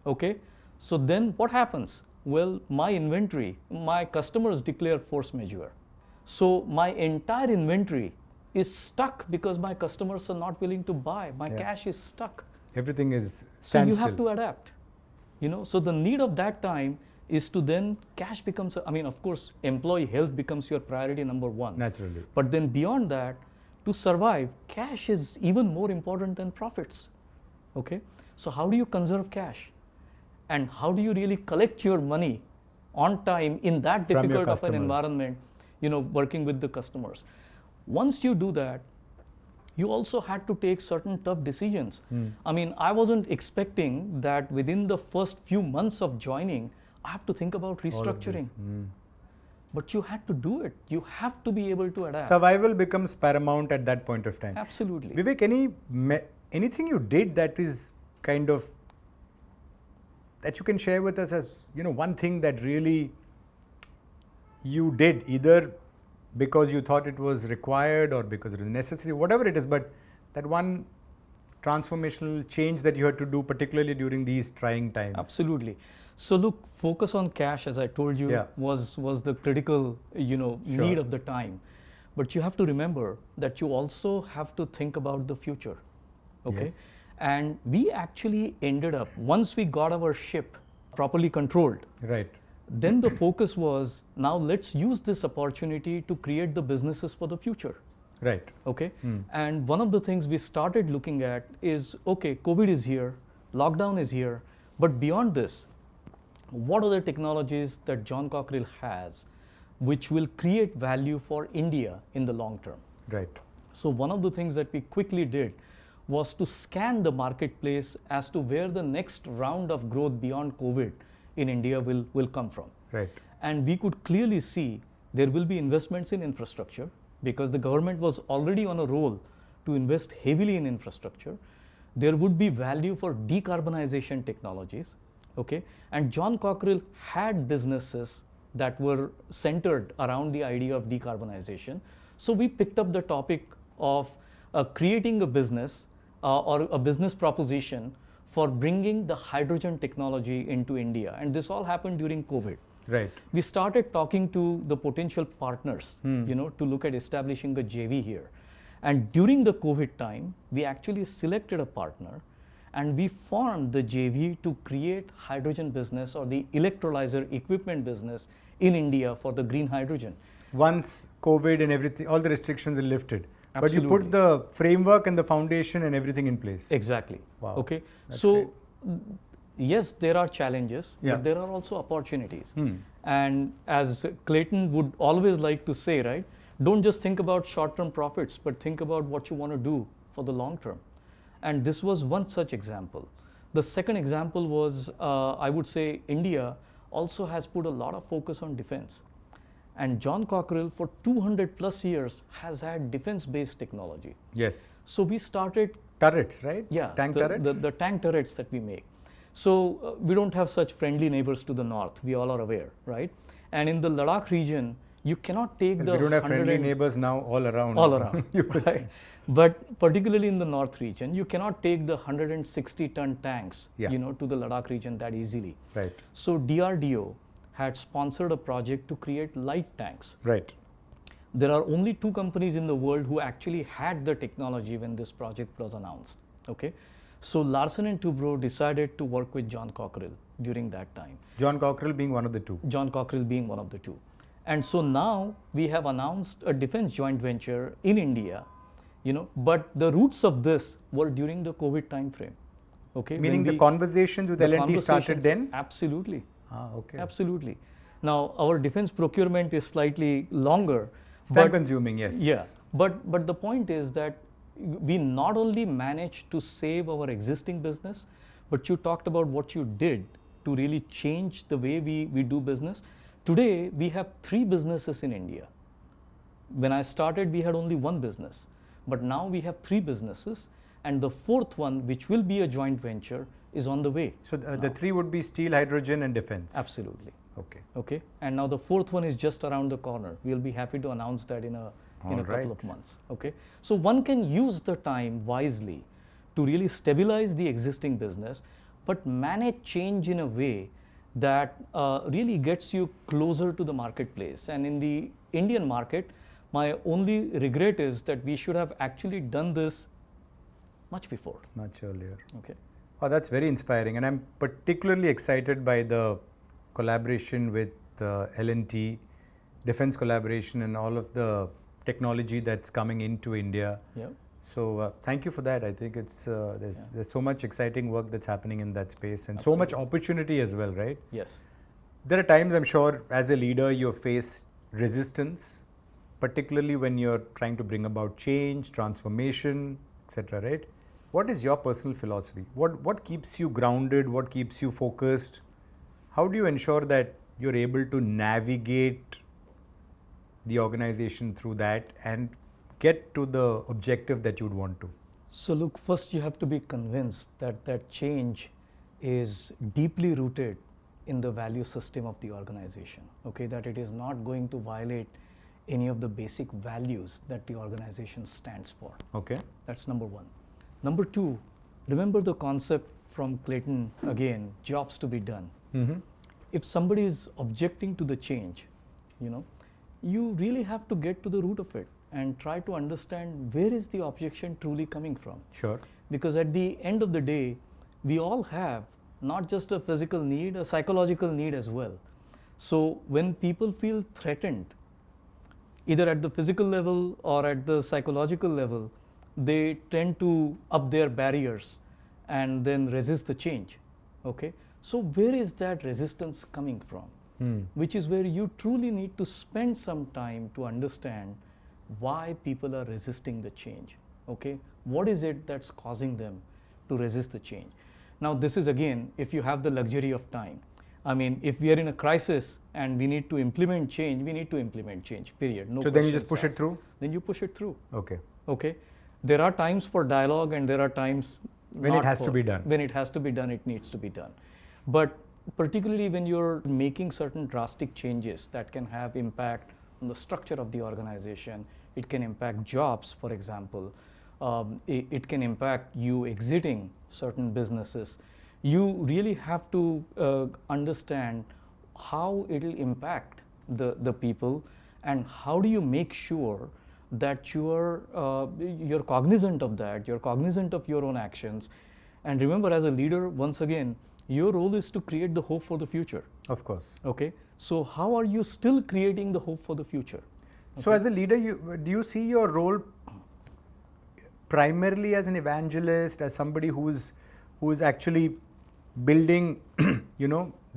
Okay. So then what happens? Well, my inventory, my customers declare force majeure. So my entire inventory is stuck because my customers are not willing to buy. My cash is stuck. Everything is So you have to adapt. So the need of that time is to then cash becomes, of course, employee health becomes your priority number one. Naturally. But then beyond that, to survive, cash is even more important than profits. Okay? So how do you conserve cash? And how do you really collect your money on time in that difficult of an environment, working with the customers? Once you do that, you also had to take certain tough decisions. I wasn't expecting that within the first few months of joining, I have to think about restructuring. But you had to do it. You have to be able to adapt. Survival becomes paramount at that point of time. Absolutely. Vivek, anything you did that is kind of, that you can share with us as, one thing that really you did, either because you thought it was required or because it was necessary, whatever it is, but that one transformational change that you had to do, particularly during these trying times? Absolutely. So look, focus on cash, as I told you, was the critical, need of the time. But you have to remember that you also have to think about the future. Okay. Yes. And we actually ended up, once we got our ship properly controlled, right, then the focus was, now let's use this opportunity to create the businesses for the future. Right. Okay. And one of the things we started looking at is, okay, COVID is here, lockdown is here, but beyond this, what are the technologies that John Cockerill has which will create value for India in the long term? Right. So one of the things that we quickly did was to scan the marketplace as to where the next round of growth beyond COVID in India will come from. Right. And we could clearly see there will be investments in infrastructure because the government was already on a roll to invest heavily in infrastructure. There would be value for decarbonization technologies. Okay. And John Cockerill had businesses that were centered around the idea of decarbonization. So we picked up the topic of creating a business or a business proposition for bringing the hydrogen technology into India. And this all happened during COVID. Right. We started talking to the potential partners, to look at establishing a JV here. And during the COVID time, we actually selected a partner and we formed the JV to create hydrogen business or the electrolyzer equipment business in India for the green hydrogen. Once COVID and everything, all the restrictions are lifted. Absolutely. But you put the framework and the foundation and everything in place. Exactly. Wow. Okay. That's So, great. yes, there are challenges, but there are also opportunities. And as Clayton would always like to say, right, don't just think about short-term profits, but think about what you want to do for the long term. And this was one such example. The second example was, I would say, India also has put a lot of focus on defense. And John Cockerill, for 200 plus years, has had defense-based technology. Yes. So we started... Turrets, right? Yeah. Tank turrets? The tank turrets that we make. So we don't have such friendly neighbors to the north. We all are aware, right? And in the Ladakh region, you cannot take we the... don't have friendly neighbors now all around. All around, right? But particularly in the north region, you cannot take the 160-ton tanks, to the Ladakh region that easily. Right. So DRDO had sponsored a project to create light tanks. Right. There are only 2 companies in the world who actually had the technology when this project was announced. Okay. So Larsen and Toubro decided to work with John Cockerill during that time. John Cockerill being one of the 2. John Cockerill being one of the 2. And so now we have announced a defense joint venture in India, but the roots of this were during the COVID time frame. Okay. Meaning the conversations with L&T started then? Absolutely. Okay. Absolutely. Now our defense procurement is slightly longer. Time consuming, yes. Yeah. But the point is that we not only managed to save our existing business, but you talked about what you did to really change the way we do business. Today, we have 3 businesses in India. When I started, we had only 1 business. But now we have 3 businesses. And the 4th one, which will be a joint venture, is on the way. So the 3 would be steel, hydrogen and defense. Absolutely. Okay. Okay. And now the 4th one is just around the corner. We'll be happy to announce that in a couple of months. Okay. So one can use the time wisely to really stabilize the existing business, but manage change in a way that really gets you closer to the marketplace. And in the Indian market, my only regret is that we should have actually done this much before. Much earlier. Okay. Oh, that's very inspiring. And I'm particularly excited by the collaboration with L&T, defense collaboration, and all of the technology that's coming into India. Yeah. So thank you for that. I think it's there's so much exciting work that's happening in that space, and Absolutely. so much opportunity as well, right? Yes. There are times, I'm sure, as a leader, you face resistance, particularly when you're trying to bring about change, transformation, etc., right? What is your personal philosophy? What keeps you grounded? What keeps you focused? How do you ensure that you're able to navigate the organization through that and get to the objective that you'd want to? So look, first you have to be convinced that that change is deeply rooted in the value system of the organization, okay, that it is not going to violate any of the basic values that the organization stands for. Okay. That's number one. Number two, remember the concept from Clayton again, jobs to be done. Mm-hmm. If somebody is objecting to the change, you really have to get to the root of it and try to understand where is the objection truly coming from. Sure. Because at the end of the day, we all have not just a physical need, a psychological need as well. So when people feel threatened, either at the physical level or at the psychological level, they tend to up their barriers and then resist the change. Okay? So where is that resistance coming from? Which is where you truly need to spend some time to understand why people are resisting the change. Okay? What is it that's causing them to resist the change? Now this is again, if you have the luxury of time. I mean, if we are in a crisis and we need to implement change, we need to implement change, period. No So then you just questions push it asked. through? Then you push it through. Okay. Okay? There are times for dialogue and there are times When it has to be done. When it has to be done, it needs to be done. But particularly when you're making certain drastic changes that can have impact on the structure of the organization, it can impact jobs, for example. It can impact you exiting certain businesses. You really have to understand how it will impact the people and how do you make sure that you're cognizant of that, you're cognizant of your own actions. And remember, as a leader, once again, your role is to create the hope for the future. Of course. Okay? So how are you still creating the hope for the future? Okay? So as a leader, do you see your role primarily as an evangelist, as somebody who's actually building,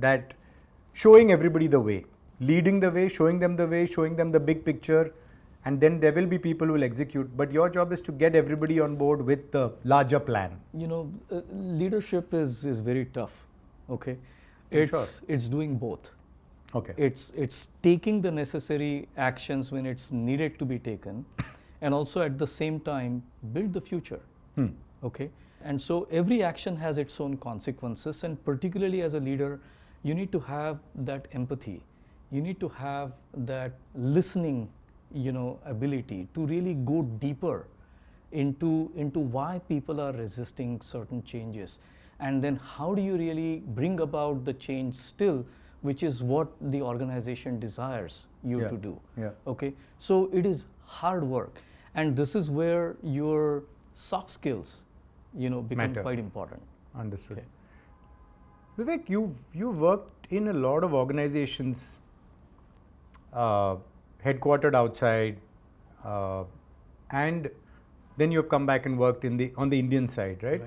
that showing everybody the way, leading the way, showing them the big picture, and then there will be people who will execute. But your job is to get everybody on board with the larger plan. Leadership is very tough. Okay, it's doing both. Okay. It's taking the necessary actions when it's needed to be taken, and also at the same time build the future. Okay, and so every action has its own consequences, and particularly as a leader, you need to have that empathy. You need to have that listening, ability to really go deeper into why people are resisting certain changes, and then how do you really bring about the change still, which is what the organization desires you to do. Yeah. Okay, so it is hard work, and this is where your soft skills, become Matter. quite important. Understood. Okay. Vivek, you worked in a lot of organizations, headquartered outside, and then you've come back and worked on the Indian side, right?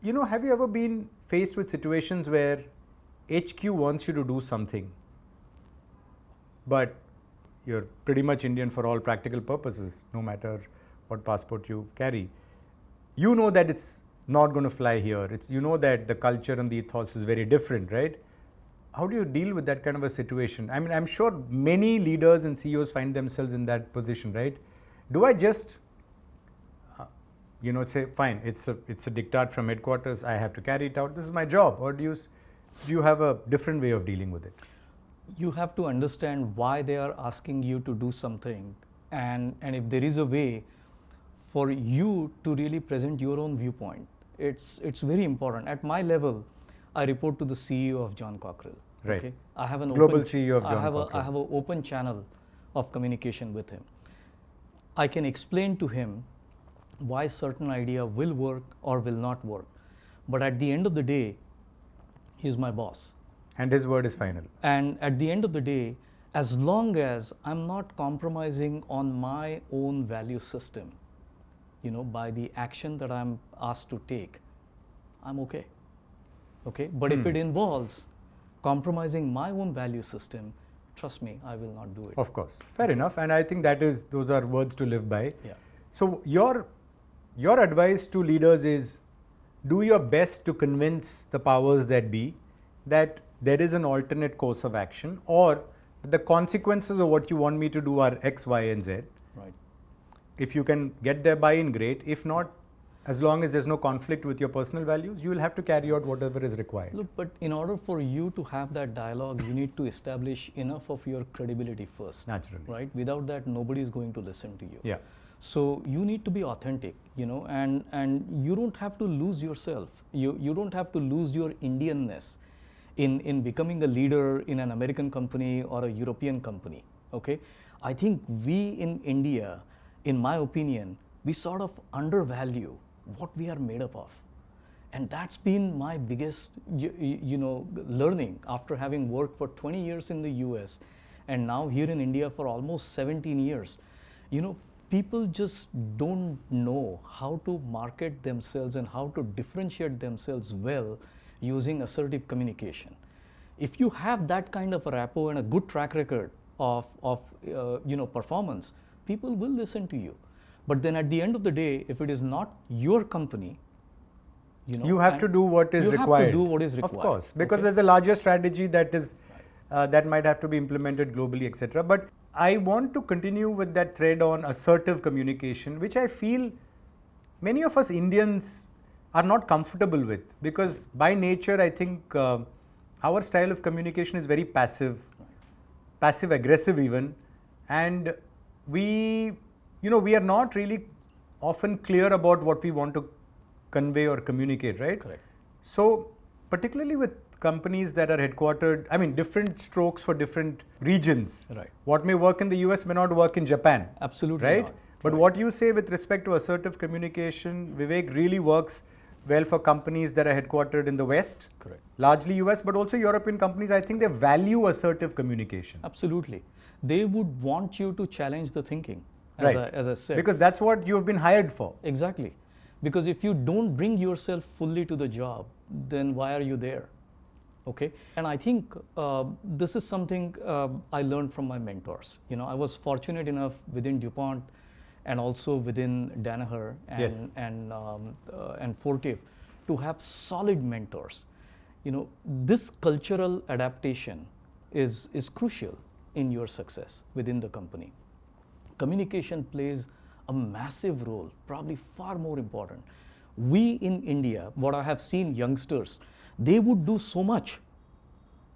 Have you ever been faced with situations where HQ wants you to do something, but you're pretty much Indian for all practical purposes, no matter what passport you carry? You know that it's not going to fly here. That the culture and the ethos is very different, right? How do you deal with that kind of a situation? I mean, I'm sure many leaders and CEOs find themselves in that position, right? Do I just, say, fine, it's a diktat from headquarters, I have to carry it out, this is my job? Or do you have a different way of dealing with it? You have to understand why they are asking you to do something, and if there is a way for you to really present your own viewpoint. It's very important. At my level, I report to the CEO of John Cockerill. Right. Okay? I have an Global open CEO of John I Cockerill. have an open channel of communication with him. I can explain to him why certain idea will work or will not work. But at the end of the day, he's my boss. And his word is final. And at the end of the day, as long as I'm not compromising on my own value system, by the action that I'm asked to take, I'm okay. Okay? But if it involves compromising my own value system, trust me, I will not do it. Of course. Fair enough. And I think those are words to live by. Yeah. So your advice to leaders is do your best to convince the powers that be that there is an alternate course of action, or the consequences of what you want me to do are X, Y, and Z. Right. If you can get their buy-in, great. If not, as long as there's no conflict with your personal values, you will have to carry out whatever is required. Look, but in order for you to have that dialogue, you need to establish enough of your credibility first. Naturally. Right? Without that, nobody is going to listen to you. Yeah. So you need to be authentic, and you don't have to lose yourself. You don't have to lose your Indianness in becoming a leader in an American company or a European company. Okay? I think we in India, in my opinion, we sort of undervalue what we are made up of. And that's been my biggest learning after having worked for 20 years in the US and now here in India for almost 17 years. People just don't know how to market themselves and how to differentiate themselves well using assertive communication. If you have that kind of a rapport and a good track record of performance, people will listen to you. But then at the end of the day, if it is not your company, you have to do what is required. You have to do what is required. Of course, because there's a larger strategy that is that might have to be implemented globally, etc. But I want to continue with that thread on assertive communication, which I feel many of us Indians are not comfortable with, because by nature I think our style of communication is very passive aggressive even, and we are not really often clear about what we want to convey or communicate, right? Correct. So particularly with companies that are headquartered, different strokes for different regions. Right. What may work in the US may not work in Japan. Absolutely right? not. But what you say with respect to assertive communication, Vivek, really works well for companies that are headquartered in the West. Correct. Largely US, but also European companies. I think they value assertive communication. Absolutely. They would want you to challenge the thinking, as I said. Because that's what you've been hired for. Exactly. Because if you don't bring yourself fully to the job, then why are you there? Okay. And I think this is something I learned from my mentors. I was fortunate enough within DuPont and also within Danaher and Fortive to have solid mentors. This cultural adaptation is crucial in your success within the company. Communication plays a massive role, probably far more important. We in India, what I have seen youngsters, they would do so much,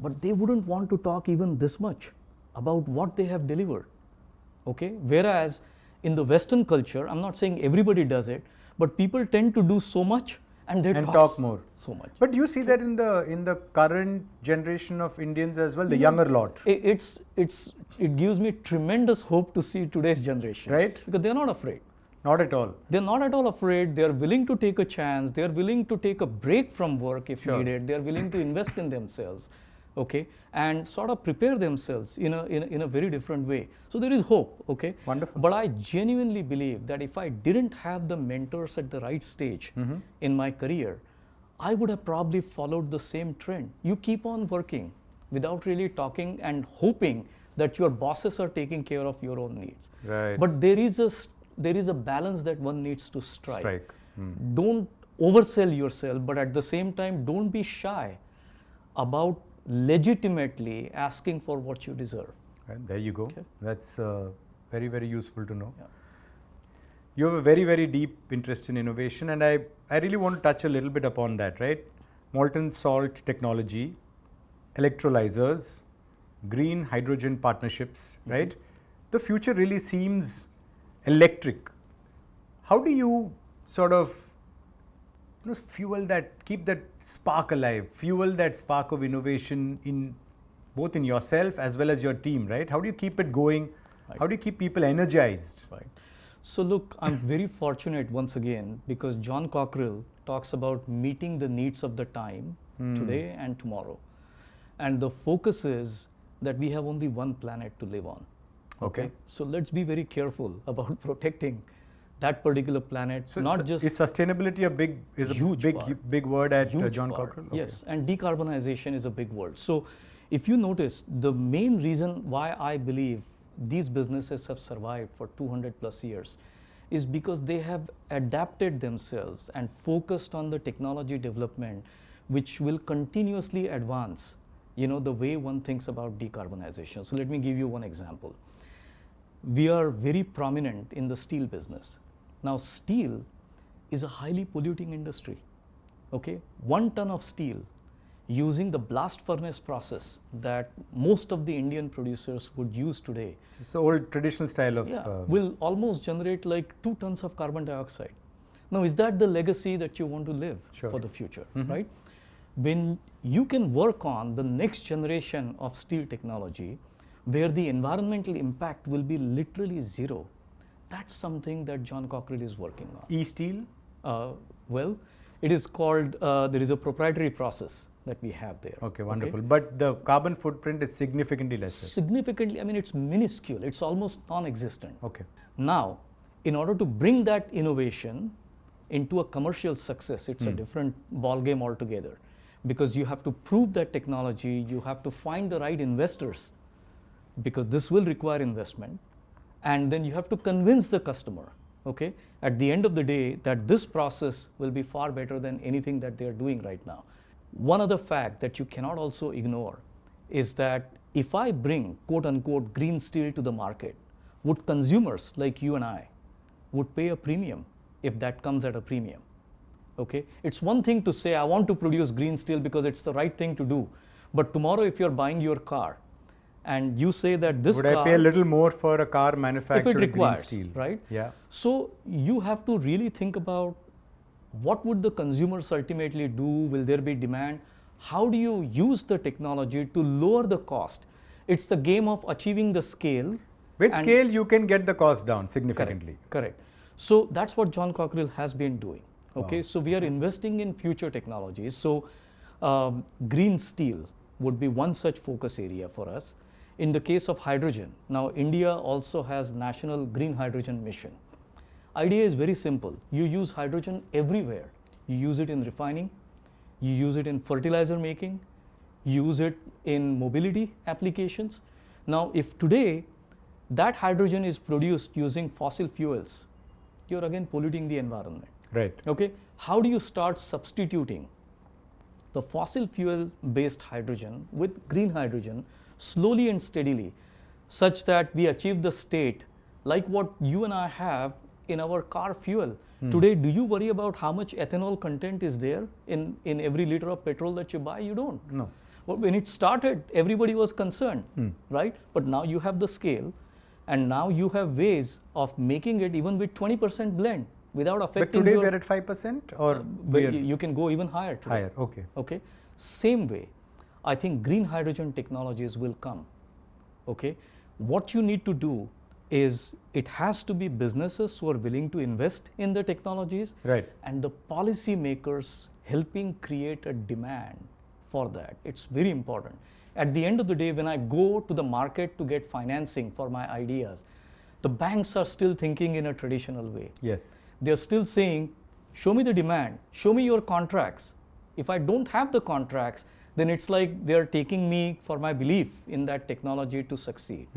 but they wouldn't want to talk even this much about what they have delivered. Okay? Whereas in the Western culture, I'm not saying everybody does it, but people tend to do so much and they talk more. So much. But you see that in the current generation of Indians as well, the younger lot. It gives me tremendous hope to see today's generation. Right. Because they're not afraid. Not at all. They're not at all afraid. They're willing to take a chance. They're willing to take a break from work if needed. They're willing to invest in themselves. Okay, and sort of prepare themselves in a very different way. So there is hope. Okay. Wonderful. But I genuinely believe that if I didn't have the mentors at the right stage in my career, I would have probably followed the same trend. You keep on working without really talking and hoping that your bosses are taking care of your own needs. Right. But there is a balance that one needs to strike. Don't oversell yourself, but at the same time, don't be shy about legitimately asking for what you deserve. Right, there you go. Okay. That's very, very useful to know. Yeah. You have a very, very deep interest in innovation, and I really want to touch a little bit upon that, right? Molten salt technology, electrolyzers, green hydrogen partnerships, right? The future really seems electric. How do you sort of fuel that, keep that spark alive, fuel that spark of innovation in both in yourself as well as your team, right? How do you keep it going? Right. How do you keep people energized? Right. So look, I'm very fortunate once again because John Cockerill talks about meeting the needs of the time today and tomorrow. And the focus is that we have only one planet to live on. Okay. So let's be very careful about protecting that particular planet. So not just is sustainability a huge big part. big word at Huge John part. Cockerill? Yes, and decarbonization is a big word. So if you notice, the main reason why I believe these businesses have survived for 200 plus years is because they have adapted themselves and focused on the technology development which will continuously advance, the way one thinks about decarbonization. So let me give you one example. We are very prominent in the steel business. Now steel is a highly polluting industry. Okay, 1 ton of steel using the blast furnace process that most of the Indian producers would use today. It's the old traditional style of... will almost generate like 2 tons of carbon dioxide. Now, is that the legacy that you want to live for the future, right? When you can work on the next generation of steel technology, where the environmental impact will be literally zero, that's something that John Cockerill is working on. E-steel? Well, it is called, there is a proprietary process that we have there. Okay, wonderful. But the carbon footprint is significantly lesser. Significantly, I mean, it's minuscule. It's almost non-existent. Okay. Now, in order to bring that innovation into a commercial success, it's a different ball game altogether, because you have to prove that technology, you have to find the right investors, because this will require investment, and then you have to convince the customer, okay, at the end of the day, that this process will be far better than anything that they are doing right now. One other fact that you cannot also ignore is that if I bring quote unquote green steel to the market, would consumers like you and I would pay a premium if that comes at a premium? Okay, it's one thing to say I want to produce green steel because it's the right thing to do, but tomorrow if you're buying your car and you say that this would car, I pay a little more for a car manufactured if it requires, green steel? right? Yeah. So you have to really think about what would the consumers ultimately do? Will there be demand? How do you use the technology to lower the cost? It's the game of achieving the scale. With scale, you can get the cost down significantly. Correct. So that's what John Cockerill has been doing. Okay, Wow. so we are investing in future technologies. So green steel would be one such focus area for us. In the case of hydrogen, now India also has National Green Hydrogen Mission. Idea is very simple. You use hydrogen everywhere. You use it in refining, you use it in fertilizer making, you use it in mobility applications. Now, if today that hydrogen is produced using fossil fuels, you're again polluting the environment. Right. Okay, how do you start substituting the fossil fuel based hydrogen with green hydrogen slowly and steadily, such that we achieve the state like what you and I have in our car fuel? Today, do you worry about how much ethanol content is there in every liter of petrol that you buy? You don't. No. Well, when it started, everybody was concerned, right? But now you have the scale, and now you have ways of making it even with 20% blend without affecting. But today we're at 5%, or you can go even higher today. higher? Okay. Okay. Same way, I think green hydrogen technologies will come. Okay. What you need to do is it has to be businesses who are willing to invest in the technologies, Right. and the policy makers helping create a demand for that. It's very important. At the end of the day, when I go to the market to get financing for my ideas, the banks are still thinking in a traditional way. Yes. They're still saying, show me the demand, show me your contracts. If I don't have the contracts, then it's like they're taking me for my belief in that technology to succeed.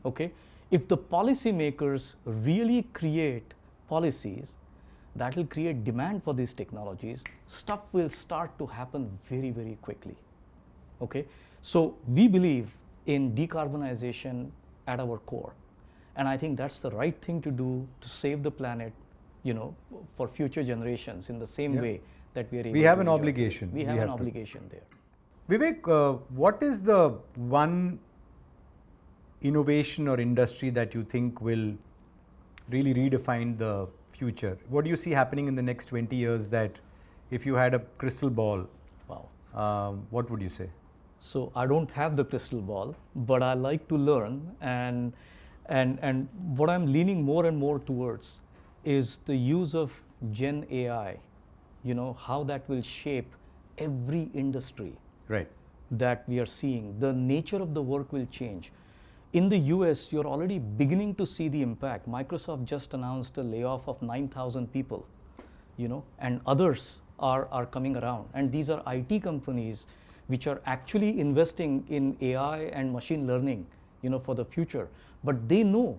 Okay? If the policymakers really create policies that will create demand for these technologies, stuff will start to happen very, very quickly. Okay? So we believe in decarbonization at our core. And I think that's the right thing to do to save the planet, for future generations in the same way that we are able We have to an enjoy obligation. today. We have an obligation there. Vivek, what is the one innovation or industry that you think will really redefine the future? What do you see happening in the next 20 years that if you had a crystal ball, Wow. what would you say? So I don't have the crystal ball, but I like to learn, and what I'm leaning more and more towards is the use of Gen AI, how that will shape every industry Right. that we are seeing. The nature of the work will change. In the US, you're already beginning to see the impact. Microsoft just announced a layoff of 9,000 people, and others are coming around. And these are IT companies which are actually investing in AI and machine learning, for the future. But they know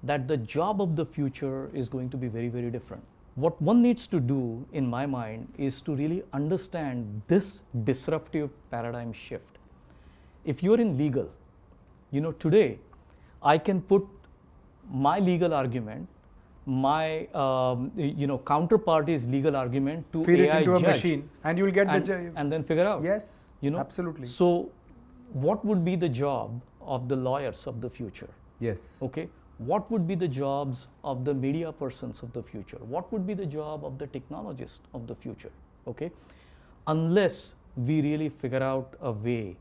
that the job of the future is going to be very, very different. What one needs to do, in my mind, is to really understand this disruptive paradigm shift. If you're in legal, today, I can put my legal argument, my counterparty's legal argument to Feed AI it into judge, a machine, and you'll get the judge. and then figure out. Yes, absolutely. So, what would be the job of the lawyers of the future? Yes. Okay. What would be the jobs of the media persons of the future? What would be the job of the technologists of the future? Okay. Unless we really figure out a way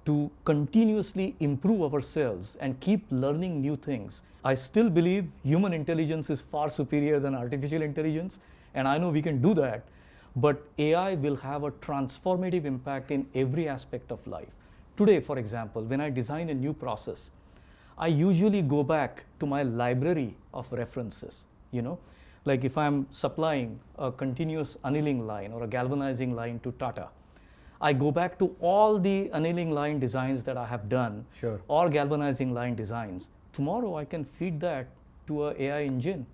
to continuously improve ourselves and keep learning new things, I still believe human intelligence is far superior than artificial intelligence, and I know we can do that, but AI will have a transformative impact in every aspect of life. Today, for example, when I design a new process, I usually go back to my library of references, like if I'm supplying a continuous annealing line or a galvanizing line to Tata, I go back to all the annealing line designs that I have done, Sure. or galvanizing line designs. Tomorrow I can feed that to an AI engine,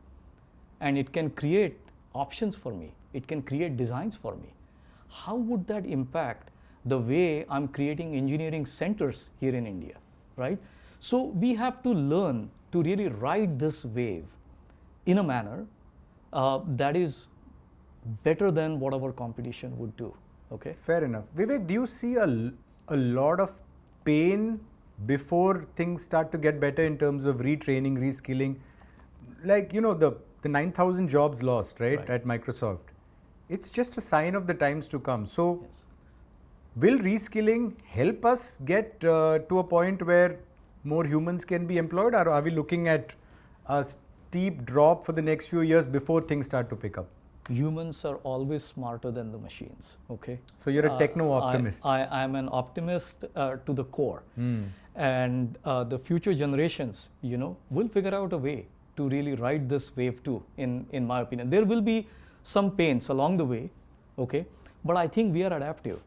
and it can create options for me. It can create designs for me. How would that impact the way I'm creating engineering centers here in India, right? So we have to learn to really ride this wave in a manner that is better than what our competition would do. Okay. Fair enough. Vivek, do you see a lot of pain before things start to get better in terms of retraining, reskilling? Like, the 9,000 jobs lost, right, at Microsoft. It's just a sign of the times to come. So, Yes. will reskilling help us get to a point where more humans can be employed, or are we looking at a steep drop for the next few years before things start to pick up? Humans are always smarter than the machines, okay? So you're a techno-optimist. I am an optimist to the core. And the future generations, will figure out a way to really ride this wave too, in my opinion. There will be some pains along the way, okay? But I think we are adaptive.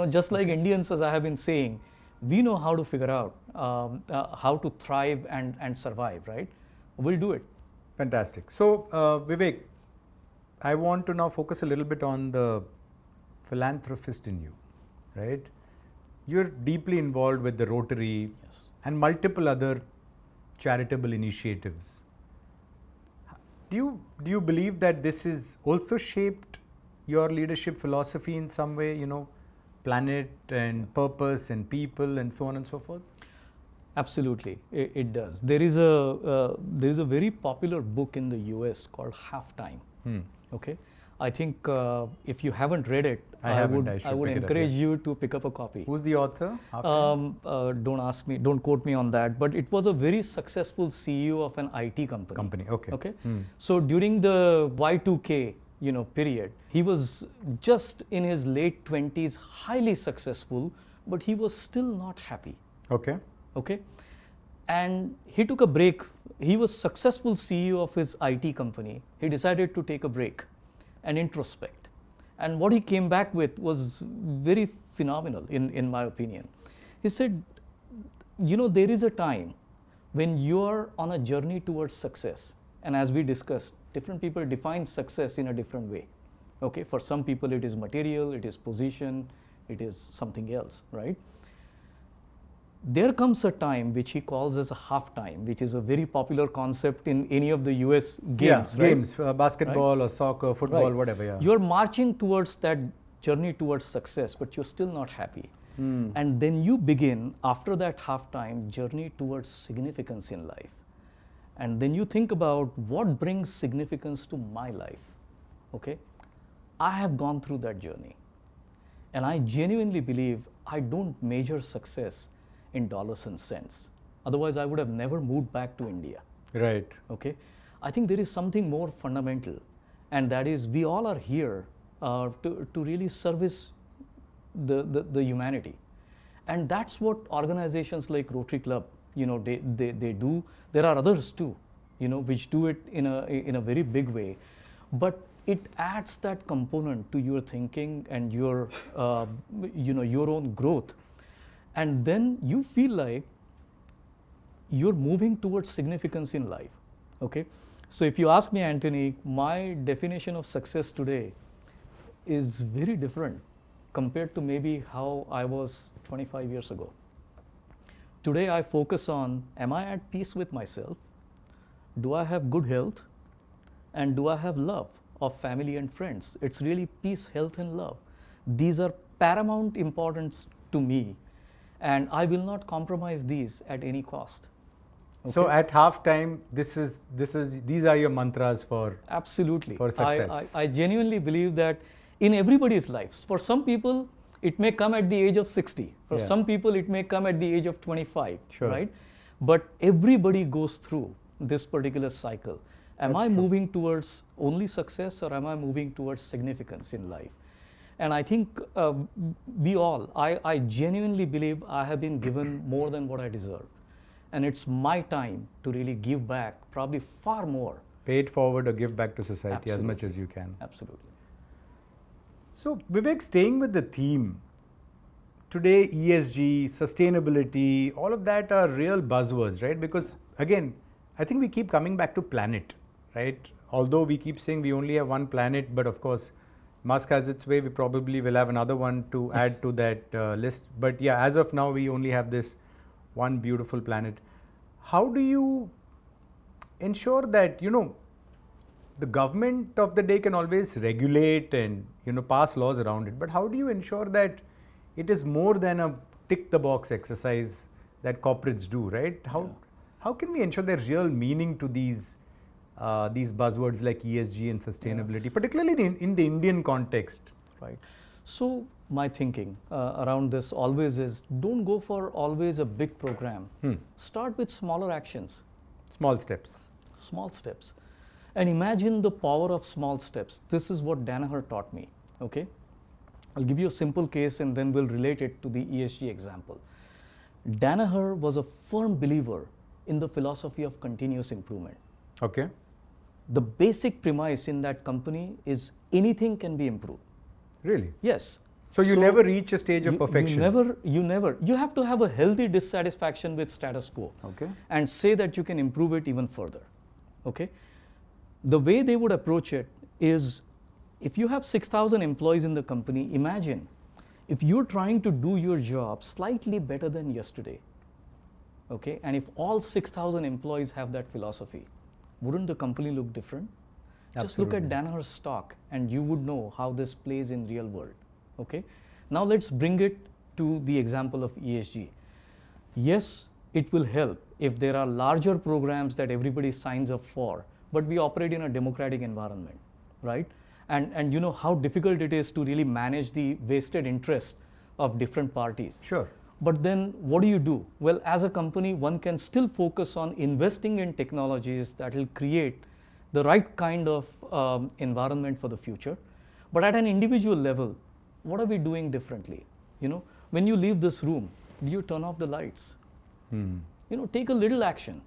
Just like Indians, as I have been saying, we know how to figure out how to thrive and survive, right? We'll do it. Fantastic. So, Vivek, I want to now focus a little bit on the philanthropist in you, right? You're deeply involved with the Rotary Yes. and multiple other charitable initiatives. Do you believe that this has also shaped your leadership philosophy in some way, planet and purpose and people and so on and so forth? Absolutely, it does. There is a very popular book in the US called Halftime. Okay, I think if you haven't read it, I would encourage you to pick up a copy. Who's the author? Don't ask me, don't quote me on that. But it was a very successful CEO of an IT company. Okay. Okay. So during the Y2K, period, he was just in his late 20s, highly successful, but he was still not happy. Okay. Okay, and he took a break. He was successful CEO of his IT company. He decided to take a break and introspect. And what he came back with was very phenomenal, in my opinion. He said, there is a time when you're on a journey towards success. And as we discussed, different people define success in a different way. Okay, for some people it is material, it is position, it is something else, right? There comes a time which he calls as a halftime, which is a very popular concept in any of the US games. Yeah, right? games, basketball or soccer, football, whatever. Yeah. You're marching towards that journey towards success, but you're still not happy. And then you begin, after that halftime, journey towards significance in life. And then you think about what brings significance to my life. Okay? I have gone through that journey. And I genuinely believe I don't measure success in dollars and cents. Otherwise, I would have never moved back to India. Right. Okay. I think there is something more fundamental, and that is we all are here to really service the humanity. And that's what organizations like Rotary Club, they do. There are others too, which do it in a very big way. But it adds that component to your thinking and your own growth. And then you feel like you're moving towards significance in life. Okay. So if you ask me, Antony, my definition of success today is very different compared to maybe how I was 25 years ago. Today I focus on, am I at peace with myself? Do I have good health? And do I have love of family and friends? It's really peace, health, and love. These are paramount importance to me, and I will not compromise these at any cost. Okay? So at halftime, these are your mantras for absolutely for success. I genuinely believe that in everybody's lives, for some people it may come at the age of 60. For some people it may come at the age of 25. Sure. Right? But everybody goes through this particular cycle. Am I moving towards only success, or am I moving towards significance in life? And I think I genuinely believe I have been given more than what I deserve. And it's my time to really give back, probably far more. Pay it forward or give back to society. Absolutely. As much as you can. Absolutely. So Vivek, staying with the theme, today ESG, sustainability, all of that are real buzzwords, right? Because again, I think we keep coming back to planet, right? Although we keep saying we only have one planet, but of course, Musk has its way, we probably will have another one to add to that list. But yeah, as of now, we only have this one beautiful planet. How do you ensure that, the government of the day can always regulate and, pass laws around it, but how do you ensure that it is more than a tick the box exercise that corporates do, right? How can we ensure there's real meaning to these buzzwords like ESG and sustainability, particularly in the Indian context? Right. So my thinking around this always is, don't go for always a big program. Start with smaller actions. Small steps. Small steps. And imagine the power of small steps. This is what Danaher taught me. Okay. I'll give you a simple case and then we'll relate it to the ESG example. Danaher was a firm believer in the philosophy of continuous improvement. Okay. The basic premise in that company is anything can be improved. Really? Yes. So you never reach a stage of perfection? You have to have a healthy dissatisfaction with status quo. Okay. And say that you can improve it even further. Okay. The way they would approach it is, if you have 6,000 employees in the company, imagine if you're trying to do your job slightly better than yesterday. Okay, and if all 6,000 employees have that philosophy, wouldn't the company look different? Absolutely. Just look at Danaher's stock and you would know how this plays in real world. Okay, now let's bring it to the example of ESG. Yes, it will help if there are larger programs that everybody signs up for, but we operate in a democratic environment, right? And you know how difficult it is to really manage the vested interest of different parties. Sure. But then what do? Well, as a company, one can still focus on investing in technologies that will create the right kind of environment for the future. But at an individual level, what are we doing differently? When you leave this room, do you turn off the lights? Take a little action.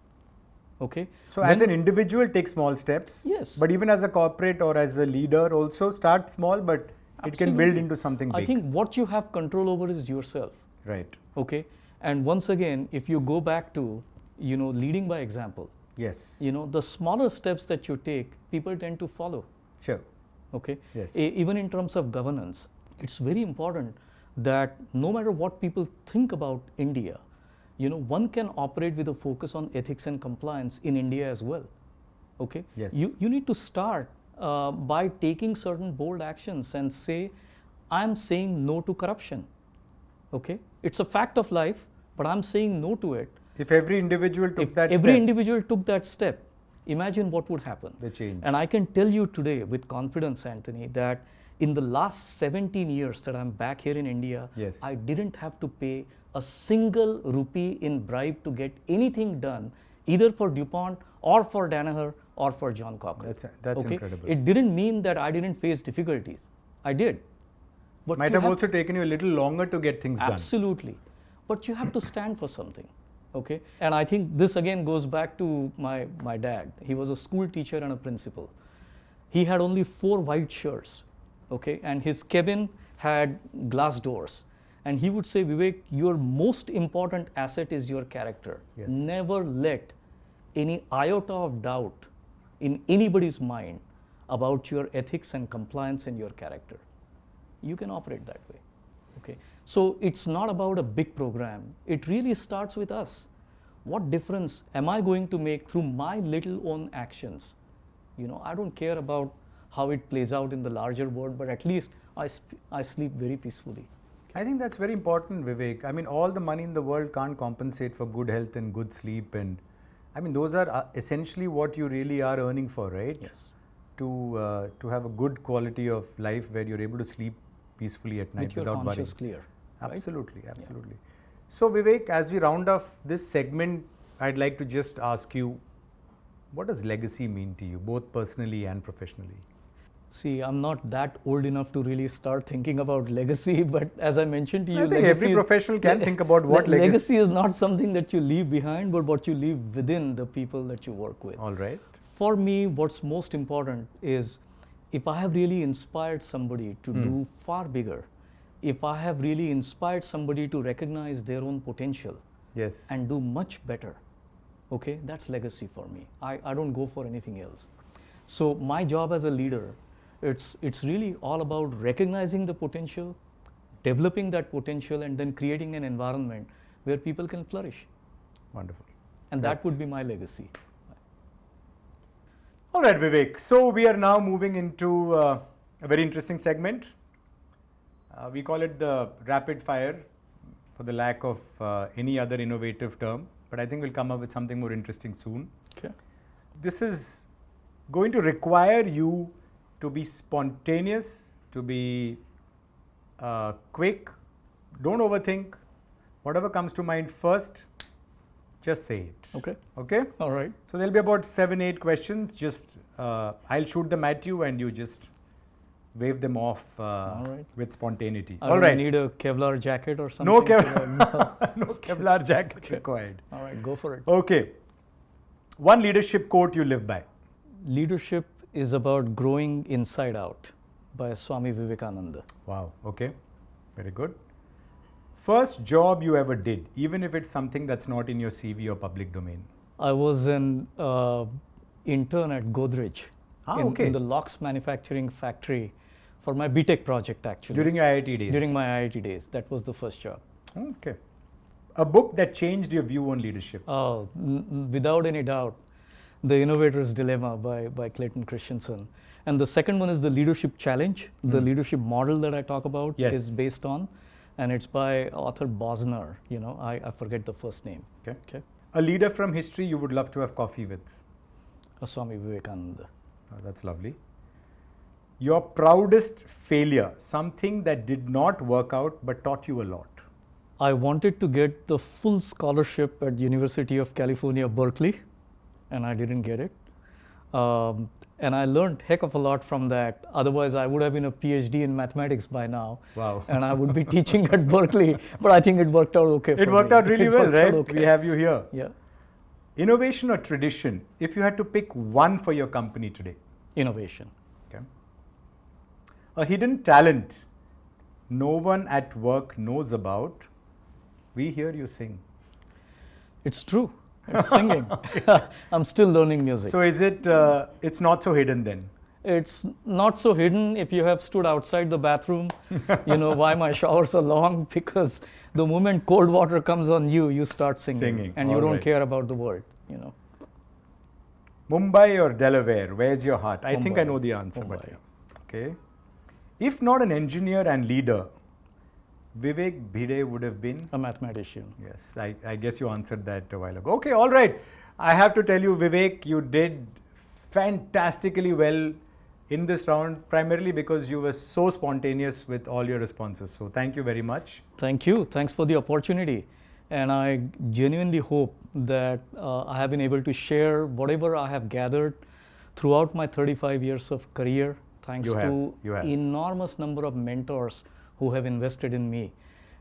Okay. So as an individual, take small steps. Yes. But even as a corporate or as a leader, also start small, but it can build into something big. I think what you have control over is yourself. Right. Okay. And once again, if you go back to, leading by example. Yes. The smaller steps that you take, people tend to follow. Sure. Okay. Yes. Even in terms of governance, it's very important that no matter what people think about India, one can operate with a focus on ethics and compliance in India as well. Okay. Yes. You need to start by taking certain bold actions and say, I'm saying no to corruption. Okay. It's a fact of life, but I'm saying no to it. If every individual took that step. Every individual took that step, imagine what would happen. The change. And I can tell you today with confidence, Antony, that In the last 17 years that I'm back here in India, Yes. I didn't have to pay a single rupee in bribe to get anything done, either for DuPont or for Danaher or for John Cockerill. That's incredible. It didn't mean that I didn't face difficulties. I did. But Might have also taken you a little longer to get things done. Absolutely. But you have to stand for something. Okay? And I think this again goes back to my dad. He was a school teacher and a principal. He had only 4 white shirts. Okay? And his cabin had glass doors. And he would say, Vivek, your most important asset is your character. Yes. Never let any iota of doubt in anybody's mind about your ethics and compliance in your character. You can operate that way. Okay? So it's not about a big program. It really starts with us. What difference am I going to make through my little own actions? I don't care about how it plays out in the larger world, but at least I sleep very peacefully. I think that's very important, Vivek. I mean, all the money in the world can't compensate for good health and good sleep. And I mean, those are essentially what you really are earning for, right? Yes. To have a good quality of life where you're able to sleep peacefully at night With your without worrying. conscience clear. Right? Absolutely, absolutely. So Vivek, as we round off this segment, I'd like to just ask you, what does legacy mean to you, both personally and professionally? See, I'm not that old enough to really start thinking about legacy, but as I mentioned to you, I think every professional can think about what legacy is not something that you leave behind, but what you leave within the people that you work with. All right. For me, what's most important is if I have really inspired somebody to do far bigger, if I have really inspired somebody to recognize their own potential Yes. and do much better, okay, that's legacy for me. I don't go for anything else. So my job as a leader, it's really all about recognizing the potential, developing that potential, and then creating an environment where people can flourish. Wonderful. And that would be my legacy. All right, Vivek. So we are now moving into a very interesting segment. We call it the rapid fire for the lack of any other innovative term, but I think we'll come up with something more interesting soon. Okay. This is going to require you to be spontaneous, to be quick. Don't overthink. Whatever comes to mind first, just say it. Okay. Okay? All right. So there'll be about 7-8 questions. Just I'll shoot them at you and you just wave them off with spontaneity. All right. Need a Kevlar jacket or something? No Kevlar jacket required. All right, go for it. Okay. One leadership quote you live by. Leadership is about growing inside out, by Swami Vivekananda. Wow. Okay. Very good. First job you ever did, even if it's something that's not in your CV or public domain. I was an intern at Godrej in the locks manufacturing factory for my BTech project, actually. During your IIT days? During my IIT days. That was the first job. Okay. A book that changed your view on leadership? Oh, without any doubt. The Innovator's Dilemma by Clayton Christensen. And the second one is the Leadership Challenge. The leadership model that I talk about is based on, and it's by author Bosner. I forget the first name. Okay. A leader from history you would love to have coffee with? Swami Vivekananda. Oh, that's lovely. Your proudest failure, something that did not work out but taught you a lot? I wanted to get the full scholarship at University of California, Berkeley, and I didn't get it. And I learned heck of a lot from that. Otherwise, I would have been a PhD in mathematics by now. Wow. And I would be teaching at Berkeley. But I think it worked out okay for me. It worked out really well, right? Okay. We have you here. Yeah. Innovation or tradition, if you had to pick one for your company today? Innovation. Okay. A hidden talent no one at work knows about. We hear you sing. It's true. It's singing. I'm still learning music. So is it, it's not so hidden then? It's not so hidden if you have stood outside the bathroom. You know why my showers are long? Because the moment cold water comes on you, you start singing. And you don't care about the world, Mumbai or Delaware, where's your heart? I Mumbai. think I know the answer. Mumbai. But yeah. Okay. If not an engineer and leader, Vivek Bhide would have been? A mathematician. Yes, I guess you answered that a while ago. Okay, all right. I have to tell you, Vivek, you did fantastically well in this round, primarily because you were so spontaneous with all your responses. So thank you very much. Thank you. Thanks for the opportunity. And I genuinely hope that I have been able to share whatever I have gathered throughout my 35 years of career, thanks to enormous number of mentors who have invested in me.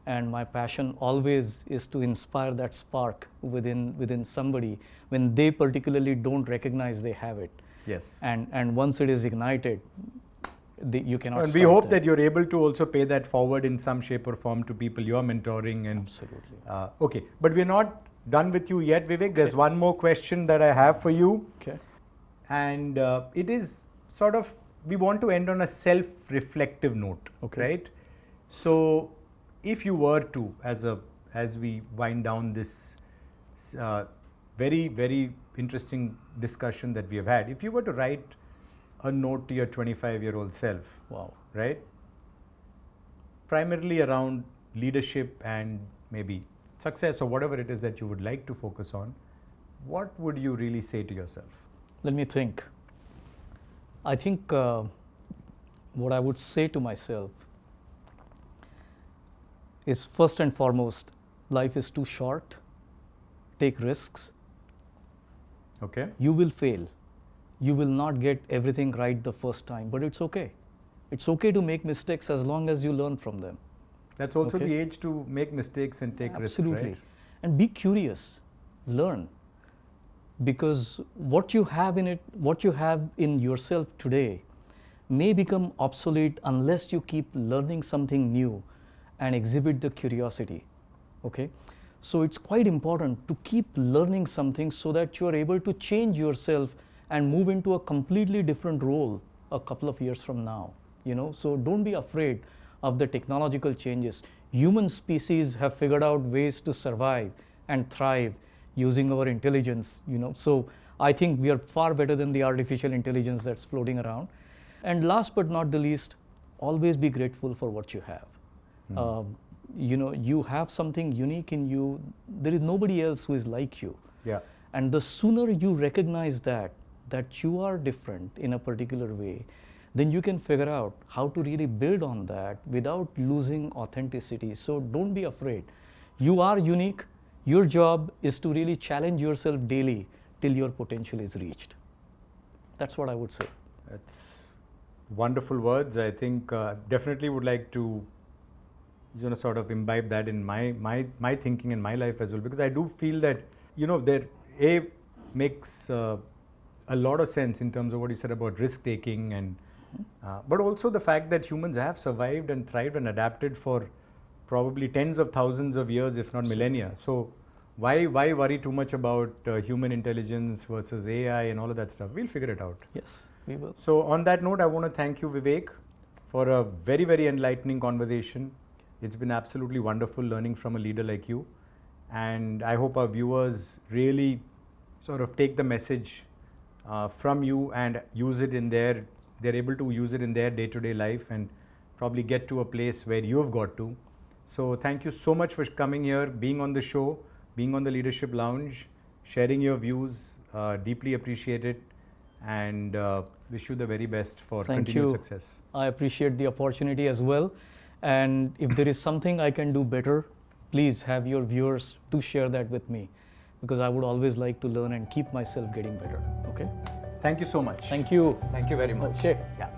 And my passion always is to inspire that spark within somebody when they particularly don't recognize they have it. Yes. And once it is ignited, you cannot and stop we hope that. that you're able to also pay that forward in some shape or form to people you're mentoring. And Absolutely. Okay, but we're not done with you yet, Vivek. There's one more question that I have for you. Okay. And it is sort of, we want to end on a self-reflective note, Okay. right? So if you were to, as we wind down this very, very interesting discussion that we have had, if you were to write a note to your 25-year-old self, Wow. right? Primarily around leadership and maybe success or whatever it is that you would like to focus on, what would you really say to yourself? Let me think. I think what I would say to myself is, first and foremost, life is too short. Take risks. Okay. You will fail. You will not get everything right the first time, but it's okay. It's okay to make mistakes as long as you learn from them. That's also Okay. the age to make mistakes and take risks, Absolutely. right? And be curious, learn. Because what you have in yourself today may become obsolete unless you keep learning something new and exhibit the curiosity. Okay? So it's quite important to keep learning something so that you are able to change yourself and move into a completely different role a couple of years from now. So don't be afraid of the technological changes. Human species have figured out ways to survive and thrive using our intelligence. So I think we are far better than the artificial intelligence that's floating around. And last but not the least, always be grateful for what you have. You have something unique in you. There is nobody else who is like you. Yeah. And the sooner you recognize that you are different in a particular way, then you can figure out how to really build on that without losing authenticity. So don't be afraid. You are unique. Your job is to really challenge yourself daily till your potential is reached. That's what I would say. That's wonderful words. I think definitely would like to sort of imbibe that in my thinking in my life as well, because I do feel that there makes a lot of sense in terms of what you said about risk taking, and but also the fact that humans have survived and thrived and adapted for probably tens of thousands of years, if not millennia. So why worry too much about human intelligence versus AI and all of that stuff? We'll figure it out. Yes, we will. So on that note, I want to thank you, Vivek, for a very, very enlightening conversation. It's been absolutely wonderful learning from a leader like you. And I hope our viewers really sort of take the message from you and use it they're able to use it in their day-to-day life and probably get to a place where you have got to. So thank you so much for coming here, being on the show, being on the Leadership Lounge, sharing your views. Deeply appreciate it, and wish you the very best for continued success. I appreciate the opportunity as well. And if there is something I can do better, please have your viewers to share that with me, because I would always like to learn and keep myself getting better. Okay? Thank you so much. Thank you. Thank you very much. Okay. Yeah.